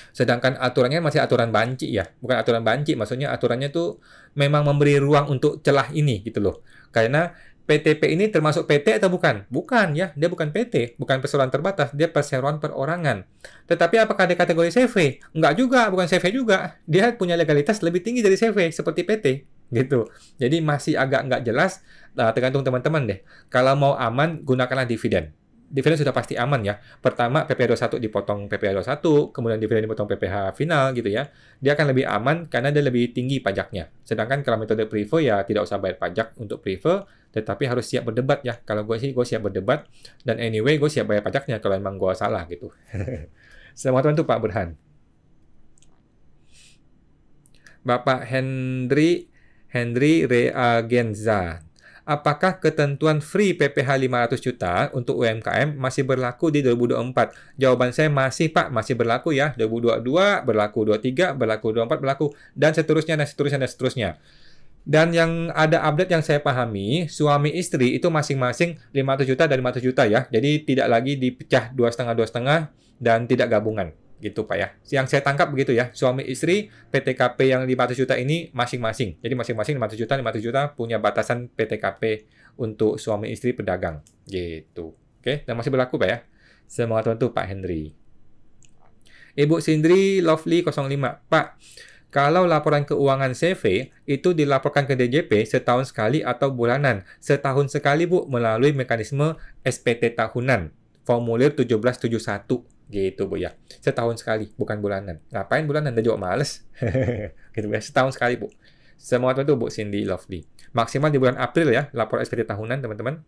Sedangkan aturannya masih aturan banci ya. Bukan aturan banci, maksudnya aturannya tuh memang memberi ruang untuk celah ini gitu loh. Karena PTP ini termasuk PT atau bukan? Bukan ya, dia bukan PT, bukan perseroan terbatas, dia perseroan perorangan. Tetapi apakah dia kategori CV? Enggak juga, bukan CV juga. Dia punya legalitas lebih tinggi dari CV, seperti PT gitu. Jadi masih agak nggak jelas, tergantung teman-teman deh. Kalau mau aman, gunakanlah dividen. Dividen sudah pasti aman ya. Pertama PPh 21 dipotong PPh 21, kemudian dividen dipotong PPh final gitu ya. Dia akan lebih aman karena dia lebih tinggi pajaknya. Sedangkan kalau metode prefer ya tidak usah bayar pajak untuk prefer, tetapi harus siap berdebat ya. Kalau gue sih gue siap berdebat, dan anyway gue siap bayar pajaknya kalau emang gue salah gitu. Selamat tuh Pak Burhan. Bapak Henry Reagenza. Apakah ketentuan free PPh 500 juta untuk UMKM masih berlaku di 2024? Jawaban saya masih, Pak, masih berlaku ya. 2022 berlaku, 23 berlaku, 24 berlaku, dan seterusnya, dan seterusnya, dan seterusnya. Dan yang ada update yang saya pahami, suami istri itu masing-masing 500 juta dan 500 juta ya. Jadi tidak lagi dipecah 2,5 dan tidak gabungan. Gitu Pak ya. Yang saya tangkap begitu ya. Suami istri PTKP yang 500 juta ini masing-masing. Jadi masing-masing 500 juta punya batasan PTKP untuk suami istri pedagang. Gitu. Oke, dan masih berlaku Pak ya. Semoga tuh Pak Henry. Ibu Sindri Lovely 05. Pak, kalau laporan keuangan CV itu dilaporkan ke DJP setahun sekali atau bulanan? Setahun sekali Bu, melalui mekanisme SPT tahunan. Formulir 1771. Gitu Bu ya. Setahun sekali, bukan bulanan. Ngapain bulanan? Dia juga males. Gitu ya. Setahun sekali Bu. Semoga itu Bu Cindy Lovely. Maksimal di bulan April ya, lapor SPT tahunan teman-teman.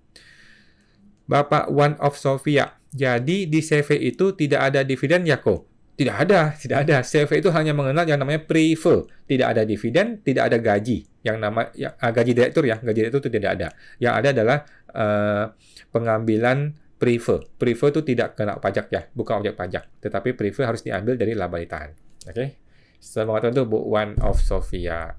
Bapak One of Sofia. Jadi di CV itu tidak ada dividen ya kok? Tidak ada, tidak ada. CV itu hanya mengenal yang namanya prefer. Tidak ada dividen, tidak ada gaji. Yang nama gaji direktur ya, gaji direktur itu tidak ada. Yang ada adalah pengambilan prefer. Prefer itu tidak kena pajak ya, bukan objek pajak. Tetapi prefer harus diambil dari laba ditahan. Oke. Okay? Semoga itu Bu One of Sofia.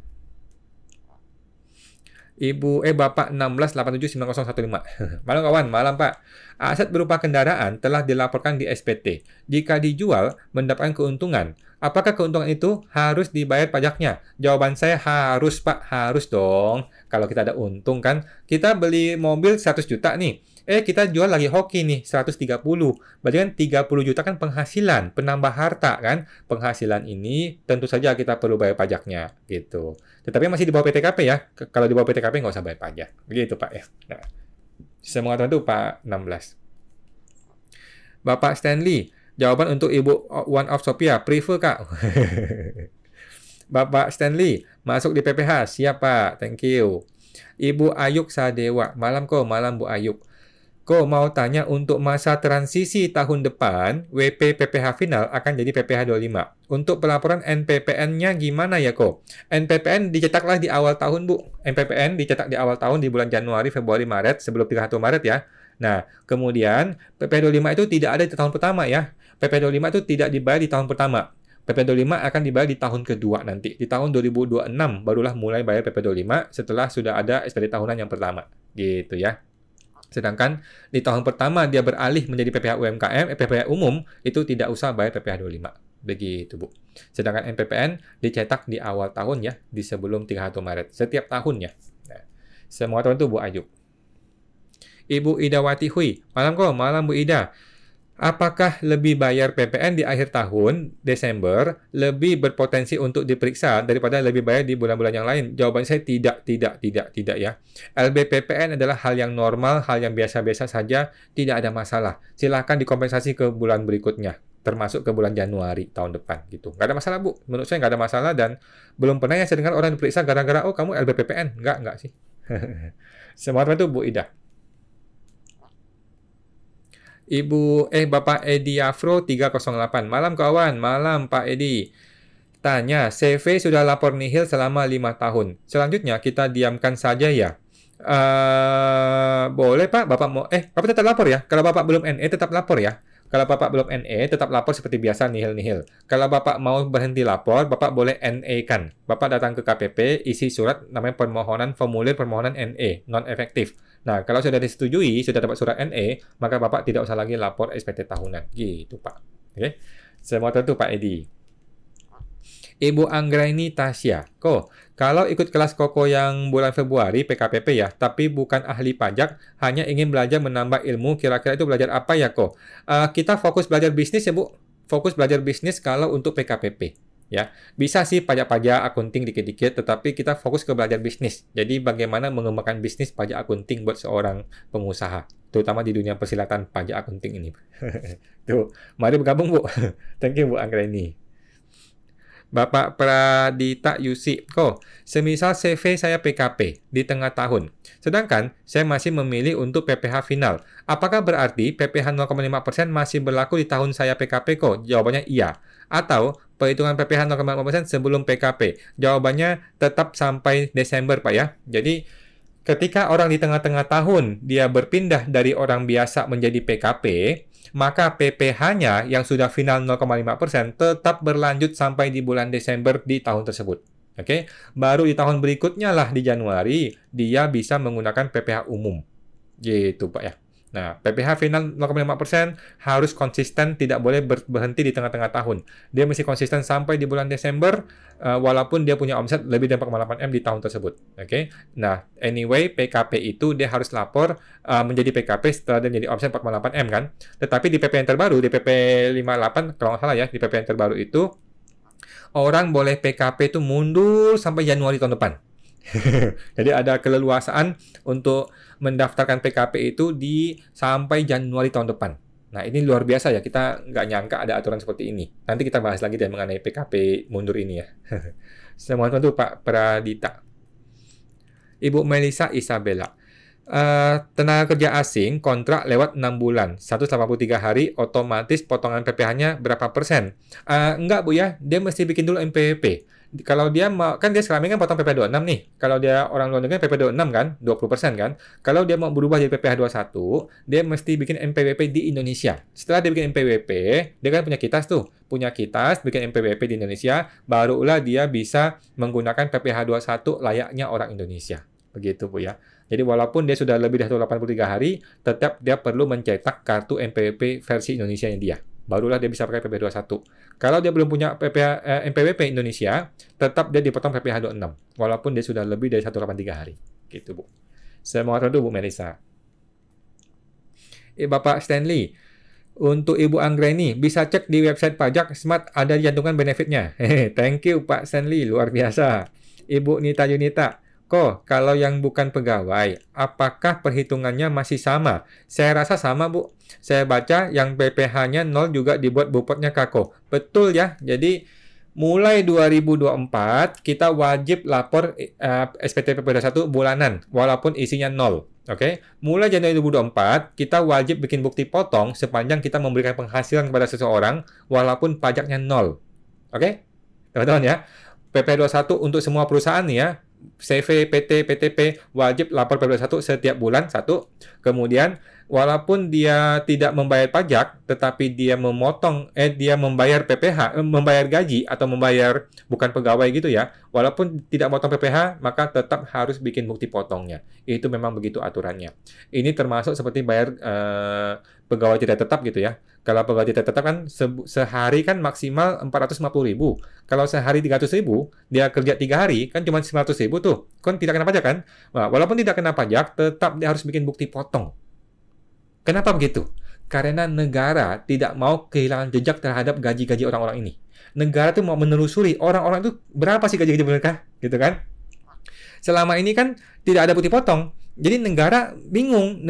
Ibu Bapak 16879015. Malam kawan, malam Pak. Aset berupa kendaraan telah dilaporkan di SPT. Jika dijual, mendapatkan keuntungan. Apakah keuntungan itu harus dibayar pajaknya? Jawaban saya harus Pak, harus dong. Kalau kita ada untung kan, kita beli mobil 100 juta nih. Kita jual lagi hoki nih, 130. Berarti kan 30 juta kan penghasilan, penambah harta kan. Penghasilan ini tentu saja kita perlu bayar pajaknya gitu. Tetapi masih di bawah PTKP ya. Kalau di bawah PTKP nggak usah bayar pajak. Begitu Pak ya. Nah, semoga itu Pak 16. Bapak Stanley, jawaban untuk Ibu One of Sophia, prefer Kak. Bapak Stanley, masuk di PPH. Siap Pak, thank you. Ibu Ayuk Sadewa, malam kok, malam Bu Ayuk. Ko mau tanya untuk masa transisi tahun depan, WP PPH final akan jadi PPH 25. Untuk pelaporan NPPN-nya gimana ya Ko? NPPN dicetaklah di awal tahun Bu. NPPN dicetak di awal tahun di bulan Januari, Februari, Maret, sebelum 31 Maret ya. Nah, kemudian PPH 25 itu tidak ada di tahun pertama ya. PPH 25 itu tidak dibayar di tahun pertama. PPh 25 akan dibayar di tahun kedua nanti. Di tahun 2026 barulah mulai bayar PPh 25 setelah sudah ada SPT tahunan yang pertama. Gitu ya. Sedangkan di tahun pertama dia beralih menjadi PPh UMKM, PPh umum, itu tidak usah bayar PPh 25. Begitu, Bu. Sedangkan NPPN dicetak di awal tahun ya, di sebelum 31 Maret. Setiap tahunnya. Nah, semua tahun itu Bu Ayub. Ibu Idawati Hui. Malam kok, malam Bu Ida. Apakah lebih bayar PPN di akhir tahun, Desember, lebih berpotensi untuk diperiksa daripada lebih bayar di bulan-bulan yang lain? Jawaban saya tidak ya. LBPPN adalah hal yang normal, hal yang biasa-biasa saja, tidak ada masalah. Silahkan dikompensasi ke bulan berikutnya, termasuk ke bulan Januari tahun depan gitu. Nggak ada masalah Bu, menurut saya nggak ada masalah dan belum pernah ya saya dengar orang diperiksa gara-gara, oh kamu LBPPN. Nggak sih. Semuanya itu Bu Ida. Bapak Edi Afro 308. Malam kawan, malam Pak Edi. Tanya, CV sudah lapor nihil selama 5 tahun. Selanjutnya kita diamkan saja ya. Boleh Pak, Bapak mau Bapak tetap lapor ya. Kalau Bapak belum NE tetap lapor ya. Kalau Bapak belum NE tetap lapor seperti biasa nihil-nihil. Kalau Bapak mau berhenti lapor, Bapak boleh NE-kan. Bapak datang ke KPP, isi surat namanya formulir permohonan NE, non efektif. Nah, kalau sudah disetujui, sudah dapat surat NE, maka Bapak tidak usah lagi lapor SPT tahunan. Gitu, Pak. Oke. Semua tentu Pak Edi. Ibu Anggraini Tasya, kalau ikut kelas Koko yang bulan Februari PKPP ya, tapi bukan ahli pajak, hanya ingin belajar menambah ilmu, kira-kira itu belajar apa ya, kita fokus belajar bisnis ya, Bu. Fokus belajar bisnis kalau untuk PKPP. Ya, bisa sih pajak-pajak akunting dikit-dikit, tetapi kita fokus ke belajar bisnis. Jadi bagaimana mengembangkan bisnis pajak akunting buat seorang pengusaha, terutama di dunia persilatan pajak akunting ini. Tuh, mari bergabung, Bu. Thank you, Bu Anggraini. Bapak Pradita Yusi, semisal CV saya PKP di tengah tahun, sedangkan saya masih memilih untuk PPh final. Apakah berarti PPh 0,5% masih berlaku di tahun saya PKP, Jawabannya iya. Atau perhitungan PPh 0,5% sebelum PKP? Jawabannya tetap sampai Desember, Pak ya. Jadi, ketika orang di tengah-tengah tahun dia berpindah dari orang biasa menjadi PKP, maka PPh-nya yang sudah final 0,5% tetap berlanjut sampai di bulan Desember di tahun tersebut. Oke, baru di tahun berikutnya lah di Januari dia bisa menggunakan PPh umum. Gitu, Pak ya. Nah, PPh final 0,5% harus konsisten, tidak boleh berhenti di tengah-tengah tahun. Dia mesti konsisten sampai di bulan Desember, walaupun dia punya omset lebih dari 4,8M di tahun tersebut. Oke. Nah, anyway, PKP itu dia harus lapor menjadi PKP setelah dia menjadi omset 4,8M kan. Tetapi di PP yang terbaru, di PP 58, kalau nggak salah ya, di PP yang terbaru itu, orang boleh PKP itu mundur sampai Januari tahun depan. Jadi ada keleluasaan untuk mendaftarkan PKP itu sampai Januari tahun depan. Nah, ini luar biasa ya, kita nggak nyangka ada aturan seperti ini. Nanti kita bahas lagi deh mengenai PKP mundur ini ya. Semua itu Pak Pradita. Ibu Melisa Isabella. Tenaga kerja asing kontrak lewat 6 bulan, 183 hari, otomatis potongan PPh-nya berapa persen? Enggak, Bu ya, dia mesti bikin dulu MPWP. Kalau dia mau, kan dia sekarang kan potong PPh 26 nih. Kalau dia orang luar negeri PPh 26 kan, 20% kan. Kalau dia mau berubah jadi PPh 21, dia mesti bikin MPWP di Indonesia. Setelah dia bikin MPWP, dia kan punya kitas tuh. Punya kitas, bikin MPWP di Indonesia, barulah dia bisa menggunakan PPh 21 layaknya orang Indonesia. Begitu, Bu ya. Jadi walaupun dia sudah lebih dari 183 hari, tetap dia perlu mencetak kartu MPWP versi Indonesia-nya dia. Barulah dia bisa pakai PPh 21. Kalau dia belum punya MPWP Indonesia, tetap dia dipotong PPh 26. Walaupun dia sudah lebih dari 183 hari. Gitu, Bu. Semua itu, Bu Melisa. Bapak Stanley, untuk Ibu Anggraini, bisa cek di website pajak Smart ada dicantumkan benefitnya. Thank you, Pak Stanley. Luar biasa. Ibu Nita Yunita, kalau yang bukan pegawai, apakah perhitungannya masih sama? Saya rasa sama, Bu. Saya baca yang PPh-nya 0 juga dibuat bupotnya Kako. Betul ya. Jadi, mulai 2024, kita wajib lapor SPT PPh 1 bulanan, walaupun isinya 0. Oke? Mulai Januari 2024, kita wajib bikin bukti potong sepanjang kita memberikan penghasilan kepada seseorang, walaupun pajaknya 0. Oke? Teman-teman ya. PPh 21 untuk semua perusahaan nih ya. CV, PT, PTP wajib lapor PPh 1 setiap bulan, 1. Kemudian, walaupun dia tidak membayar pajak, tetapi dia dia membayar PPh, membayar gaji atau membayar bukan pegawai gitu ya. Walaupun tidak potong PPh, maka tetap harus bikin bukti potongnya. Itu memang begitu aturannya. Ini termasuk seperti bayar pegawai tidak tetap gitu ya. Kalau pegawai tidak tetap kan sehari kan maksimal 450.000. Kalau sehari 300.000, dia kerja 3 hari kan cuma 900.000 tuh. Kan tidak kena pajak kan? Nah, walaupun tidak kena pajak, tetap dia harus bikin bukti potong. Kenapa begitu? Karena negara tidak mau kehilangan jejak terhadap gaji-gaji orang-orang ini. Negara tuh mau menelusuri orang-orang itu berapa sih gaji-gaji mereka, gitu kan? Selama ini kan tidak ada bukti potong. Jadi negara bingung,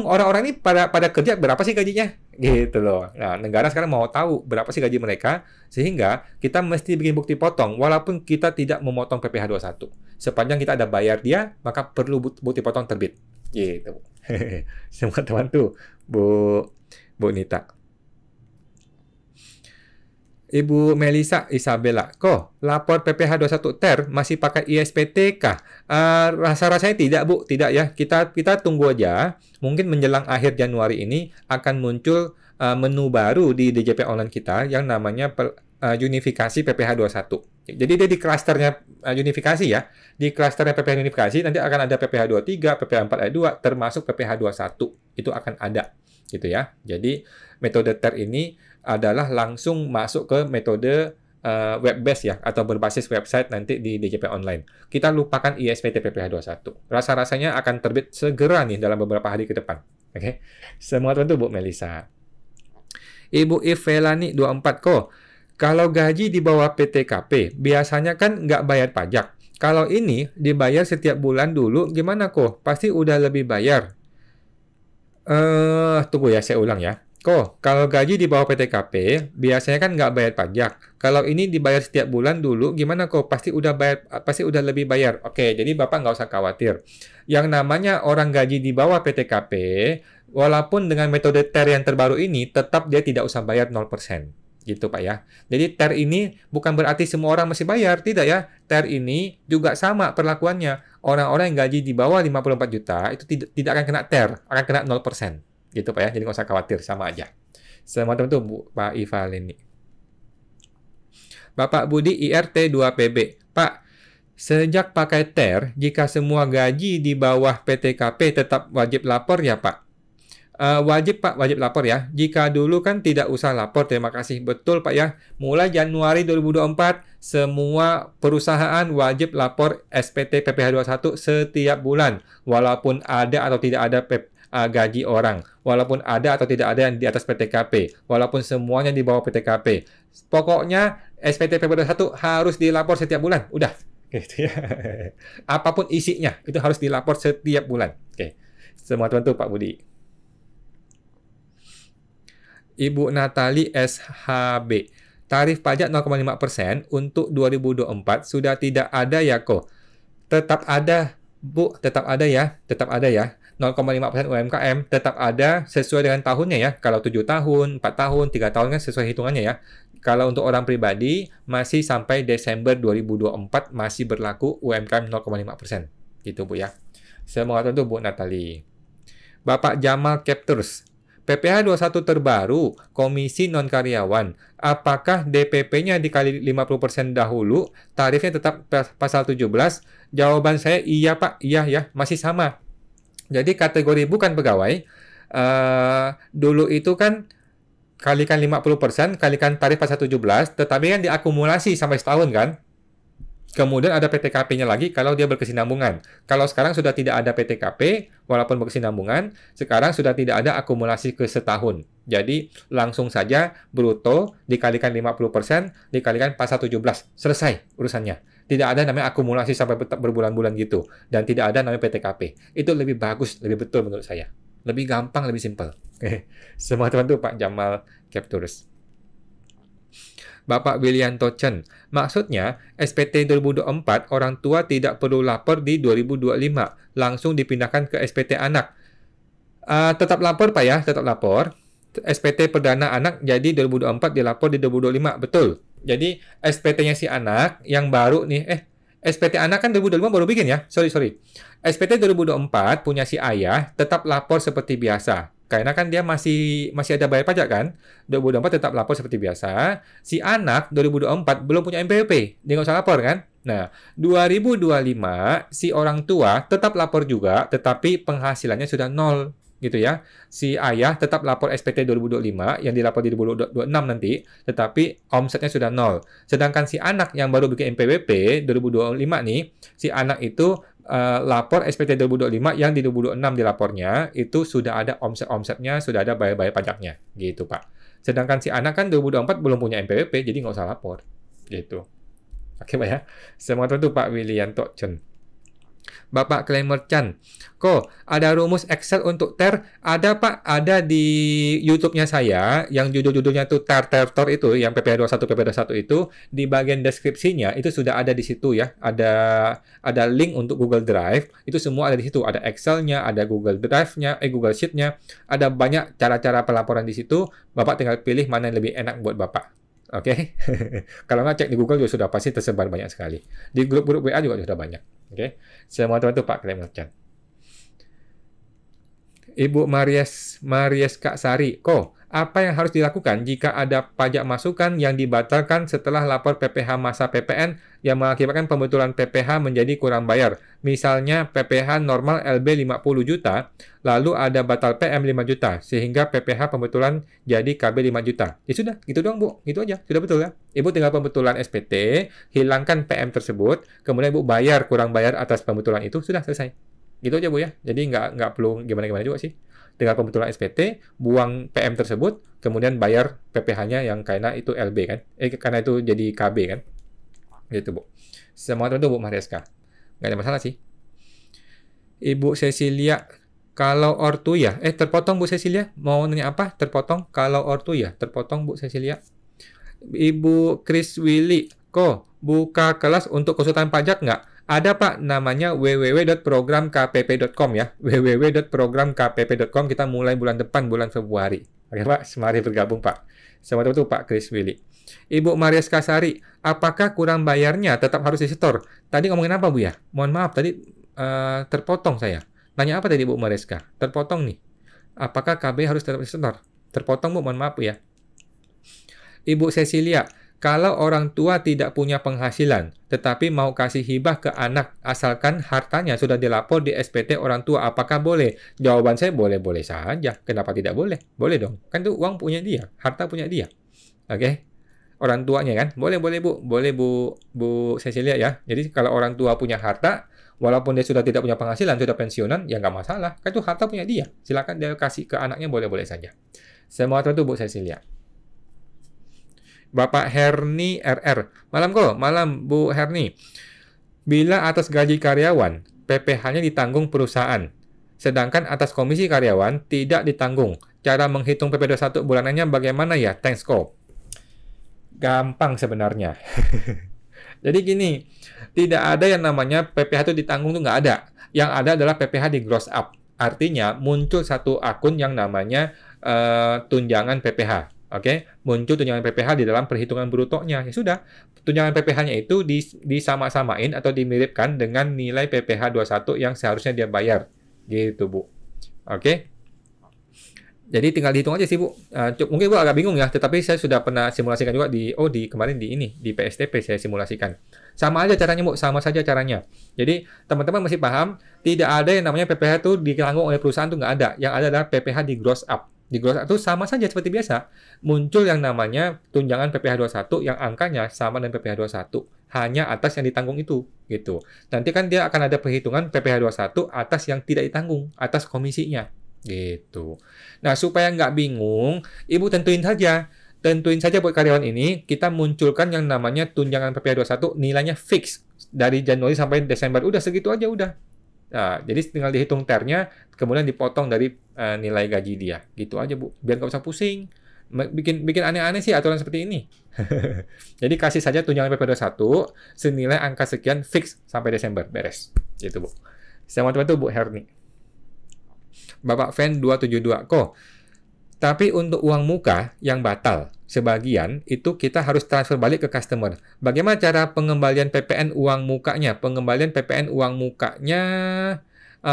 orang-orang ini pada kerja berapa sih gajinya, gitu loh. Nah, negara sekarang mau tahu berapa sih gaji mereka, sehingga kita mesti bikin bukti potong, walaupun kita tidak memotong PPh 21. Sepanjang kita ada bayar dia, maka perlu bukti potong terbit, gitu. Semua teman tuh, Bu Nita. Ibu Melisa Isabella, lapor PPh 21 TER masih pakai ISPT kah? Rasa-rasanya tidak, Bu. Tidak ya. Kita tunggu aja. Mungkin menjelang akhir Januari ini akan muncul menu baru di DJP online kita yang namanya unifikasi PPh 21. Jadi dia di klasternya unifikasi ya. Di klasternya PPH unifikasi nanti akan ada PPH 23, PPH 4 ayat 2, termasuk PPH 21. Itu akan ada gitu ya. Jadi metode TER ini adalah langsung masuk ke metode web based ya, atau berbasis website nanti di DJP online. Kita lupakan ISPT PPH 21. Rasa-rasanya akan terbit segera nih dalam beberapa hari ke depan. Oke. Semua tentu Bu Melisa. Ibu Ivelani 24 kok. Kalau gaji di bawah PTKP, biasanya kan nggak bayar pajak. Kalau ini dibayar setiap bulan dulu, gimana kok? Pasti udah lebih bayar. Tunggu ya, saya ulang ya. Kalau gaji di bawah PTKP, biasanya kan nggak bayar pajak. Kalau ini dibayar setiap bulan dulu, gimana kok? Pasti udah bayar, pasti udah lebih bayar. Oke, jadi Bapak nggak usah khawatir. Yang namanya orang gaji di bawah PTKP, walaupun dengan metode TER yang terbaru ini, tetap dia tidak usah bayar 0%. Gitu Pak ya. Jadi TER ini bukan berarti semua orang mesti bayar, tidak ya. TER ini juga sama perlakuannya. Orang-orang yang gaji di bawah 54 juta itu tidak akan kena TER, akan kena 0%. Gitu Pak ya, jadi nggak usah khawatir, sama aja. Semua teman-teman Bu, Pak Ivalini. Bapak Budi IRT 2PB. Pak, sejak pakai TER, jika semua gaji di bawah PTKP tetap wajib lapor ya Pak? Wajib Pak, wajib lapor ya. Jika dulu kan tidak usah lapor, terima kasih. Betul Pak ya. Mulai Januari 2024, semua perusahaan wajib lapor SPT PPH 21 setiap bulan. Walaupun ada atau tidak ada gaji orang. Walaupun ada atau tidak ada yang di atas PTKP. Walaupun semuanya di bawah PTKP. Pokoknya SPT PPH 21 harus dilapor setiap bulan. Udah. Gitu ya. Apapun isinya, itu harus dilapor setiap bulan. Oke. Semua teman-teman Pak Budi. Ibu Natali SHB. Tarif pajak 0,5% untuk 2024 sudah tidak ada ya kok. Tetap ada, Bu, tetap ada ya. Tetap ada ya. 0,5% UMKM tetap ada sesuai dengan tahunnya ya. Kalau 7 tahun, 4 tahun, 3 tahun kan sesuai hitungannya ya. Kalau untuk orang pribadi masih sampai Desember 2024 masih berlaku UMKM 0,5%. Gitu Bu ya. Semoga tentu Bu Natali. Bapak Jamal Captures. PPH 21 terbaru, komisi non-karyawan. Apakah DPP-nya dikali 50% dahulu, tarifnya tetap pasal 17? Jawaban saya iya Pak, iya ya, masih sama. Jadi kategori bukan pegawai, dulu itu kan kalikan 50%, kalikan tarif pasal 17, tetapi kan diakumulasi sampai setahun kan? Kemudian ada PTKP-nya lagi kalau dia berkesinambungan. Kalau sekarang sudah tidak ada PTKP, walaupun berkesinambungan, sekarang sudah tidak ada akumulasi ke setahun. Jadi langsung saja bruto dikalikan 50%, dikalikan pasal 17. Selesai urusannya. Tidak ada namanya akumulasi sampai berbulan-bulan gitu. Dan tidak ada namanya PTKP. Itu lebih bagus, lebih betul menurut saya. Lebih gampang, lebih simpel. Semua teman-teman Pak Jamal Captures. Bapak Willianto Chen. Maksudnya, SPT 2024 orang tua tidak perlu lapor di 2025. Langsung dipindahkan ke SPT anak. Tetap lapor Pak ya, tetap lapor. SPT perdana anak jadi 2024 dilapor di 2025. Betul. Jadi SPT-nya si anak yang baru nih, SPT anak kan 2025 baru bikin ya. Sorry. SPT 2024 punya si ayah tetap lapor seperti biasa. Karena kan dia masih ada bayar pajak kan. 2024 tetap lapor seperti biasa. Si anak 2024 belum punya MPWP. Dia nggak usah lapor kan. Nah, 2025 si orang tua tetap lapor juga, tetapi penghasilannya sudah nol. Gitu ya. Si ayah tetap lapor SPT 2025 yang dilapor di 2026 nanti, tetapi omsetnya sudah nol. Sedangkan si anak yang baru bikin MPWP 2025 nih, si anak itu lapor SPT 2025 yang di 2026 dilapornya itu sudah ada omsetnya, sudah ada bayar pajaknya, gitu Pak. Sedangkan si anak kan 2024 belum punya MPWP, jadi nggak usah lapor, gitu. Oke Pak ya. Semua itu Pak Willianto Chen. Bapak Klemer Chan. Ada rumus Excel untuk TER? Ada Pak, ada di YouTube-nya saya, yang judul-judulnya tuh TER itu, yang PPH 21, PPH 21 itu, di bagian deskripsinya, itu sudah ada di situ ya. Ada link untuk Google Drive, itu semua ada di situ. Ada Excel-nya, ada Google Drive-nya, Google Sheet-nya, ada banyak cara-cara pelaporan di situ. Bapak tinggal pilih mana yang lebih enak buat Bapak. Oke. Kalau nggak cek di Google juga sudah pasti tersebar banyak sekali. Di grup-grup WA juga sudah banyak. Oke. Semua teman-teman Pak Klemer Chan. Ibu Maries Kak Sari. Apa yang harus dilakukan jika ada pajak masukan yang dibatalkan setelah lapor PPh masa PPN yang mengakibatkan pembetulan PPh menjadi kurang bayar? Misalnya PPh normal LB 50 juta, lalu ada batal PM 5 juta, sehingga PPh pembetulan jadi KB 5 juta. Ya sudah, gitu doang Bu, gitu aja, sudah betul ya. Ibu tinggal pembetulan SPT, hilangkan PM tersebut, kemudian Ibu bayar kurang bayar atas pembetulan itu, sudah selesai. Gitu aja Bu ya, jadi nggak perlu gimana-gimana juga sih. Tinggal pembetulan SPT, buang PM tersebut, kemudian bayar PPh-nya yang karena itu LB kan. Karena itu jadi KB kan. Gitu, Bu. Semangat itu Bu Mariaska. Nggak ada masalah sih. Ibu Cecilia, kalau ortu ya. Terpotong Bu Cecilia. Mau nanya apa? Terpotong. Kalau ortu ya. Terpotong Bu Cecilia. Ibu Chris Willy, kok buka kelas untuk konsultan pajak nggak? Ada Pak, namanya www.programkpp.com ya. www.programkpp.com, kita mulai bulan depan, bulan Februari. Oke Pak, mari bergabung Pak. Selamat itu Pak Chris Willy. Ibu Marias Kasari, apakah kurang bayarnya tetap harus disetor? Tadi ngomongin apa Bu ya? Mohon maaf, tadi terpotong saya. Nanya apa tadi Bu Mariska? Terpotong nih. Apakah KB harus tetap disetor? Terpotong Bu, mohon maaf Bu ya. Ibu Cecilia, kalau orang tua tidak punya penghasilan, tetapi mau kasih hibah ke anak, asalkan hartanya sudah dilapor di SPT orang tua, apakah boleh? Jawaban saya boleh-boleh saja. Kenapa tidak boleh? Boleh dong. Kan itu uang punya dia, harta punya dia. Oke? Orang tuanya kan? Boleh-boleh Bu. Boleh Bu Cecilia ya. Jadi kalau orang tua punya harta, walaupun dia sudah tidak punya penghasilan, sudah pensiunan, ya nggak masalah. Kan itu harta punya dia. Silakan dia kasih ke anaknya, boleh-boleh saja. Semoga itu Bu Cecilia. Bapak Herni RR. Malam kok, malam Bu Herni. Bila atas gaji karyawan, PPh-nya ditanggung perusahaan. Sedangkan atas komisi karyawan tidak ditanggung. Cara menghitung PP21 bulanannya bagaimana ya? Thanks kok. Gampang sebenarnya. Jadi gini, tidak ada yang namanya PPh itu ditanggung tuh nggak ada. Yang ada adalah PPh di gross up. Artinya muncul satu akun yang namanya tunjangan PPh. Oke, muncul tunjangan PPh di dalam perhitungan brutonya. Ya sudah, tunjangan PPh-nya itu disama-samain atau dimiripkan dengan nilai PPh 21 yang seharusnya dia bayar. Gitu, Bu. Oke. Jadi tinggal dihitung aja sih, Bu. Mungkin Bu agak bingung ya, tetapi saya sudah pernah simulasikan juga kemarin di PSTP saya simulasikan. Sama aja caranya, Bu, sama saja caranya. Jadi, teman-teman masih paham, tidak ada yang namanya PPh itu ditanggung oleh perusahaan, itu nggak ada. Yang ada adalah PPh di gross up. Di gross up itu sama saja seperti biasa. Muncul yang namanya tunjangan PPh 21 yang angkanya sama dengan PPh 21. Hanya atas yang ditanggung itu. Gitu. Nanti kan dia akan ada perhitungan PPh 21 atas yang tidak ditanggung. Atas komisinya. Gitu. Nah, supaya nggak bingung, Ibu tentuin saja. Tentuin saja buat karyawan ini, kita munculkan yang namanya tunjangan PPh 21, nilainya fix. Dari Januari sampai Desember. Udah segitu aja, udah. Nah, jadi tinggal dihitung ternya, kemudian dipotong dari nilai gaji dia. Gitu aja, Bu. Biar nggak usah pusing. Bikin aneh-aneh sih aturan seperti ini. Jadi kasih saja tunjangan PPh 21 senilai angka sekian fix sampai Desember. Beres. Gitu, Bu. Selamat bantu, Bu Herni. Bapak Fan 272. Kok? Tapi untuk uang muka yang batal, sebagian itu kita harus transfer balik ke customer. Bagaimana cara pengembalian PPN uang mukanya? Pengembalian PPN uang mukanya,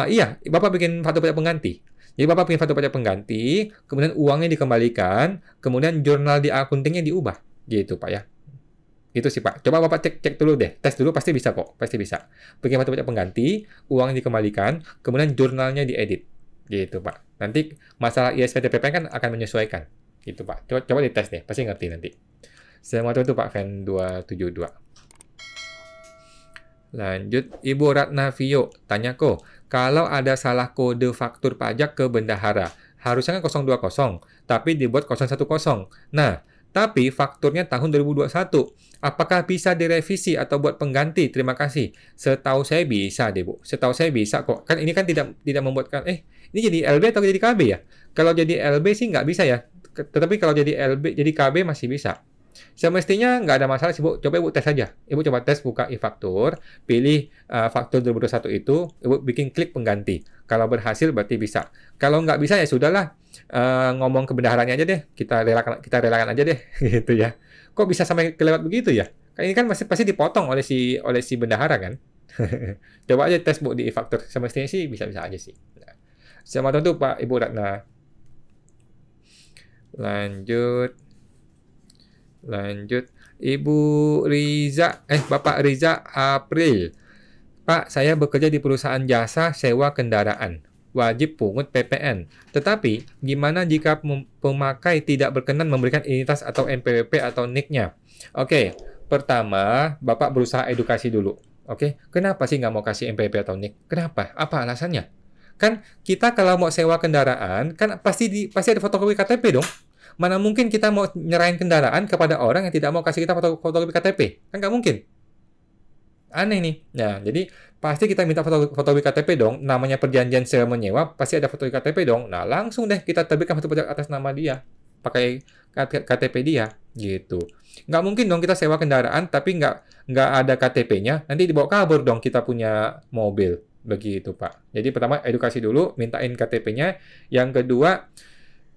iya, Bapak bikin faktur pajak pengganti. Jadi Bapak bikin faktur pajak pengganti, kemudian uangnya dikembalikan, kemudian jurnal di akuntingnya diubah. Gitu Pak ya. Itu sih Pak. Coba Bapak cek dulu deh. Tes dulu pasti bisa kok. Pasti bisa. Bikin faktur pajak pengganti, uangnya dikembalikan, kemudian jurnalnya diedit. Gitu Pak. Nanti masalah ISPT PPN kan akan menyesuaikan. Gitu Pak. Coba dites deh, pasti ngerti nanti. Selamat itu Pak Fan 272. Lanjut, Ibu Ratna Vio tanya kok, kalau ada salah kode faktur pajak ke bendahara, harusnya kan 020, tapi dibuat 010. Nah, tapi fakturnya tahun 2021. Apakah bisa direvisi atau buat pengganti? Terima kasih. Setahu saya bisa deh, Bu. Setahu saya bisa kok. Kan ini kan tidak membuatkan ini jadi LB atau jadi KB ya? Kalau jadi LB sih nggak bisa ya. Tetapi kalau jadi jadi KB masih bisa. Semestinya nggak ada masalah sih, Bu. Coba Ibu tes saja. Ibu coba tes buka e-faktur, pilih faktur 2021 itu, Ibu bikin klik pengganti. Kalau berhasil berarti bisa. Kalau nggak bisa ya sudahlah. Ngomong ke bendaharanya aja deh. Kita relakan aja deh gitu ya. Kok bisa sampai kelewat begitu ya? Ini kan pasti dipotong oleh si bendahara kan. Coba aja tes Bu di e-faktur. Semestinya sih bisa-bisa aja sih. Selamat untuk Pak Ibu Ratna. Lanjut. Ibu Riza, Bapak Riza April. Pak, saya bekerja di perusahaan jasa sewa kendaraan. Wajib pungut PPN. Tetapi, gimana jika pemakai tidak berkenan memberikan identitas atau NPWP atau NIK-nya? Oke, pertama, Bapak berusaha edukasi dulu. Oke, kenapa sih nggak mau kasih NPWP atau NIK? Kenapa? Apa alasannya? Kan kita kalau mau sewa kendaraan, kan pasti ada fotokopi KTP dong. Mana mungkin kita mau nyerahin kendaraan kepada orang yang tidak mau kasih kita fotokopi KTP? Kan nggak mungkin. Aneh nih. Nah, jadi pasti kita minta fotokopi KTP dong. Namanya perjanjian sewa menyewa, pasti ada fotokopi KTP dong. Nah, langsung deh kita terbitkan fotokopi atas nama dia. Pakai KTP dia. Gitu. Nggak mungkin dong kita sewa kendaraan, tapi nggak ada KTP-nya. Nanti dibawa kabur dong kita punya mobil. Begitu, Pak. Jadi pertama, edukasi dulu, mintain KTP-nya. Yang kedua,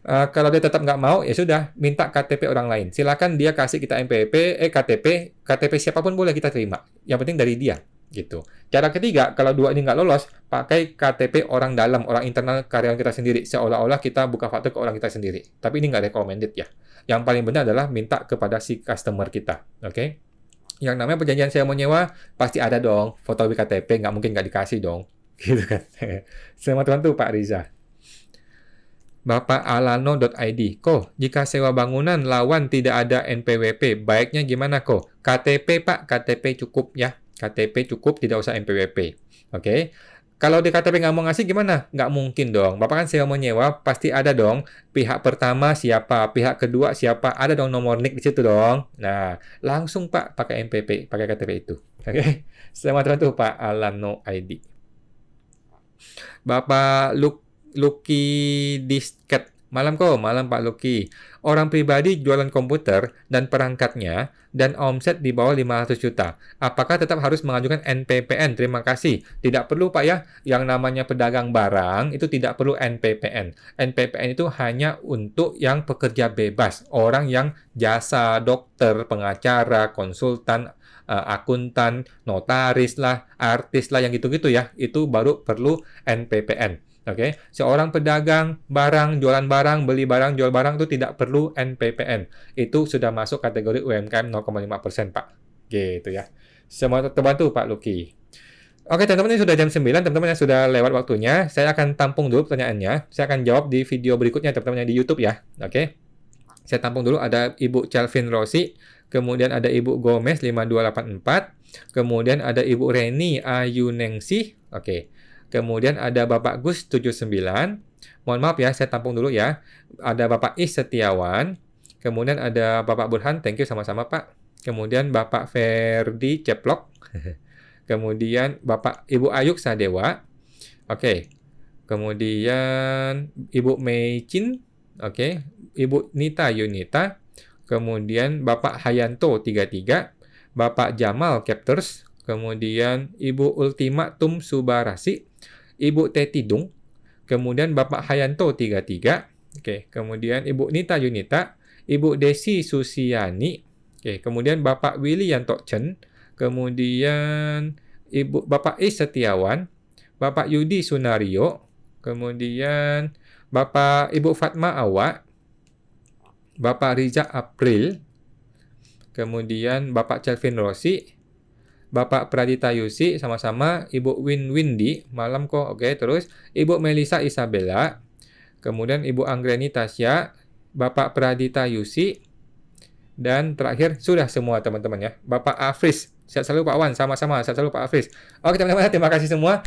kalau dia tetap nggak mau, ya sudah, minta KTP orang lain. Silakan dia kasih kita KTP siapapun boleh kita terima. Yang penting dari dia, gitu. Cara ketiga, kalau dua ini nggak lolos, pakai KTP orang dalam, orang internal karyawan kita sendiri. Seolah-olah kita buka faktur ke orang kita sendiri. Tapi ini nggak recommended ya. Yang paling benar adalah minta kepada si customer kita, oke? Yang namanya perjanjian sewa menyewa, pasti ada dong. Fotokopi KTP, nggak mungkin nggak dikasih dong. Gitu kan. Selamat bantu Pak Riza. Bapak alano.id. Ko, jika sewa bangunan lawan tidak ada NPWP, baiknya gimana Ko? KTP Pak, KTP cukup ya. KTP cukup, tidak usah NPWP. Oke. Kalau di KTP nggak mau ngasih gimana? Nggak mungkin dong. Bapak kan sewa menyewa, pasti ada dong. Pihak pertama siapa, pihak kedua siapa, ada dong nomor NIK di situ dong. Nah, langsung Pak pakai NPP, pakai KTP itu. Oke. Selamat bantu Pak alano.id. Bapak Lucky Disket. Malam Pak Lucky. Orang pribadi jualan komputer dan perangkatnya dan omset di bawah 500 juta. Apakah tetap harus mengajukan NPPN? Terima kasih. Tidak perlu Pak ya. Yang namanya pedagang barang itu tidak perlu NPPN. NPPN itu hanya untuk yang pekerja bebas. Orang yang jasa, dokter, pengacara, konsultan, akuntan, notaris lah, artis lah, yang gitu-gitu ya. Itu baru perlu NPPN. Oke, seorang pedagang barang, jualan barang, beli barang, jual barang itu tidak perlu NPPN. Itu sudah masuk kategori UMKM 0,5%, Pak. Gitu ya. Semua terbantu, Pak Lucky. Oke, teman-teman, ini sudah jam 9. Teman-teman yang sudah lewat waktunya, saya akan tampung dulu pertanyaannya. Saya akan jawab di video berikutnya, teman-teman yang di YouTube ya. Oke. Saya tampung dulu, ada Ibu Calvin Rossi, kemudian ada Ibu Gomez 5284, kemudian ada Ibu Reni Ayunengsi. Oke. Kemudian ada Bapak Gus 79. Mohon maaf ya, saya tampung dulu ya. Ada Bapak Is Setiawan. Kemudian ada Bapak Burhan, thank you sama-sama Pak. Kemudian Bapak Ferdi Ceplok. Kemudian Bapak Ibu Ayuk Sadewa. Oke. Kemudian Ibu Meicin. Oke. Ibu Nita Yunita. Kemudian Bapak Hayanto 33. Bapak Jamal Captors. Kemudian Ibu Ultima Tum Subarasi. Ibu Tetidung, kemudian Bapak Hayanto 33, oke, kemudian Ibu Nita Yunita, Ibu Desi Susiani, oke, kemudian Bapak Willy Yanto Chen, kemudian Bapak Is Setiawan, Bapak Yudi Sunario, kemudian Ibu Fatma Awa, Bapak Riza April, kemudian Bapak Calvin Rossi, Bapak Pradita Yusi, sama-sama. Ibu Windy, malam kok. Oke, terus Ibu Melisa Isabella, kemudian Ibu Anggreni Tasya, Bapak Pradita Yusi, dan terakhir sudah semua teman-teman ya. Bapak Afris, sehat selalu Pak Wan, sama-sama, sehat selalu Pak Afris. Oke teman-teman, terima kasih semua.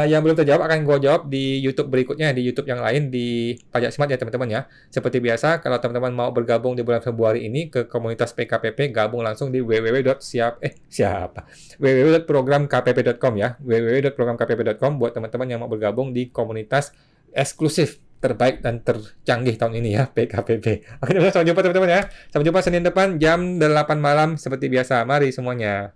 Yang belum terjawab akan gue jawab di YouTube berikutnya, di YouTube yang lain, di Pajak Smart ya teman-teman ya. Seperti biasa, kalau teman-teman mau bergabung di bulan Februari ini ke komunitas PKPP, gabung langsung di www.programkpp.com ya. www.programkpp.com buat teman-teman yang mau bergabung di komunitas eksklusif terbaik dan tercanggih tahun ini ya, PKPP. Oke, sampai jumpa teman-teman ya. Sampai jumpa Senin depan jam 8 malam seperti biasa. Mari semuanya.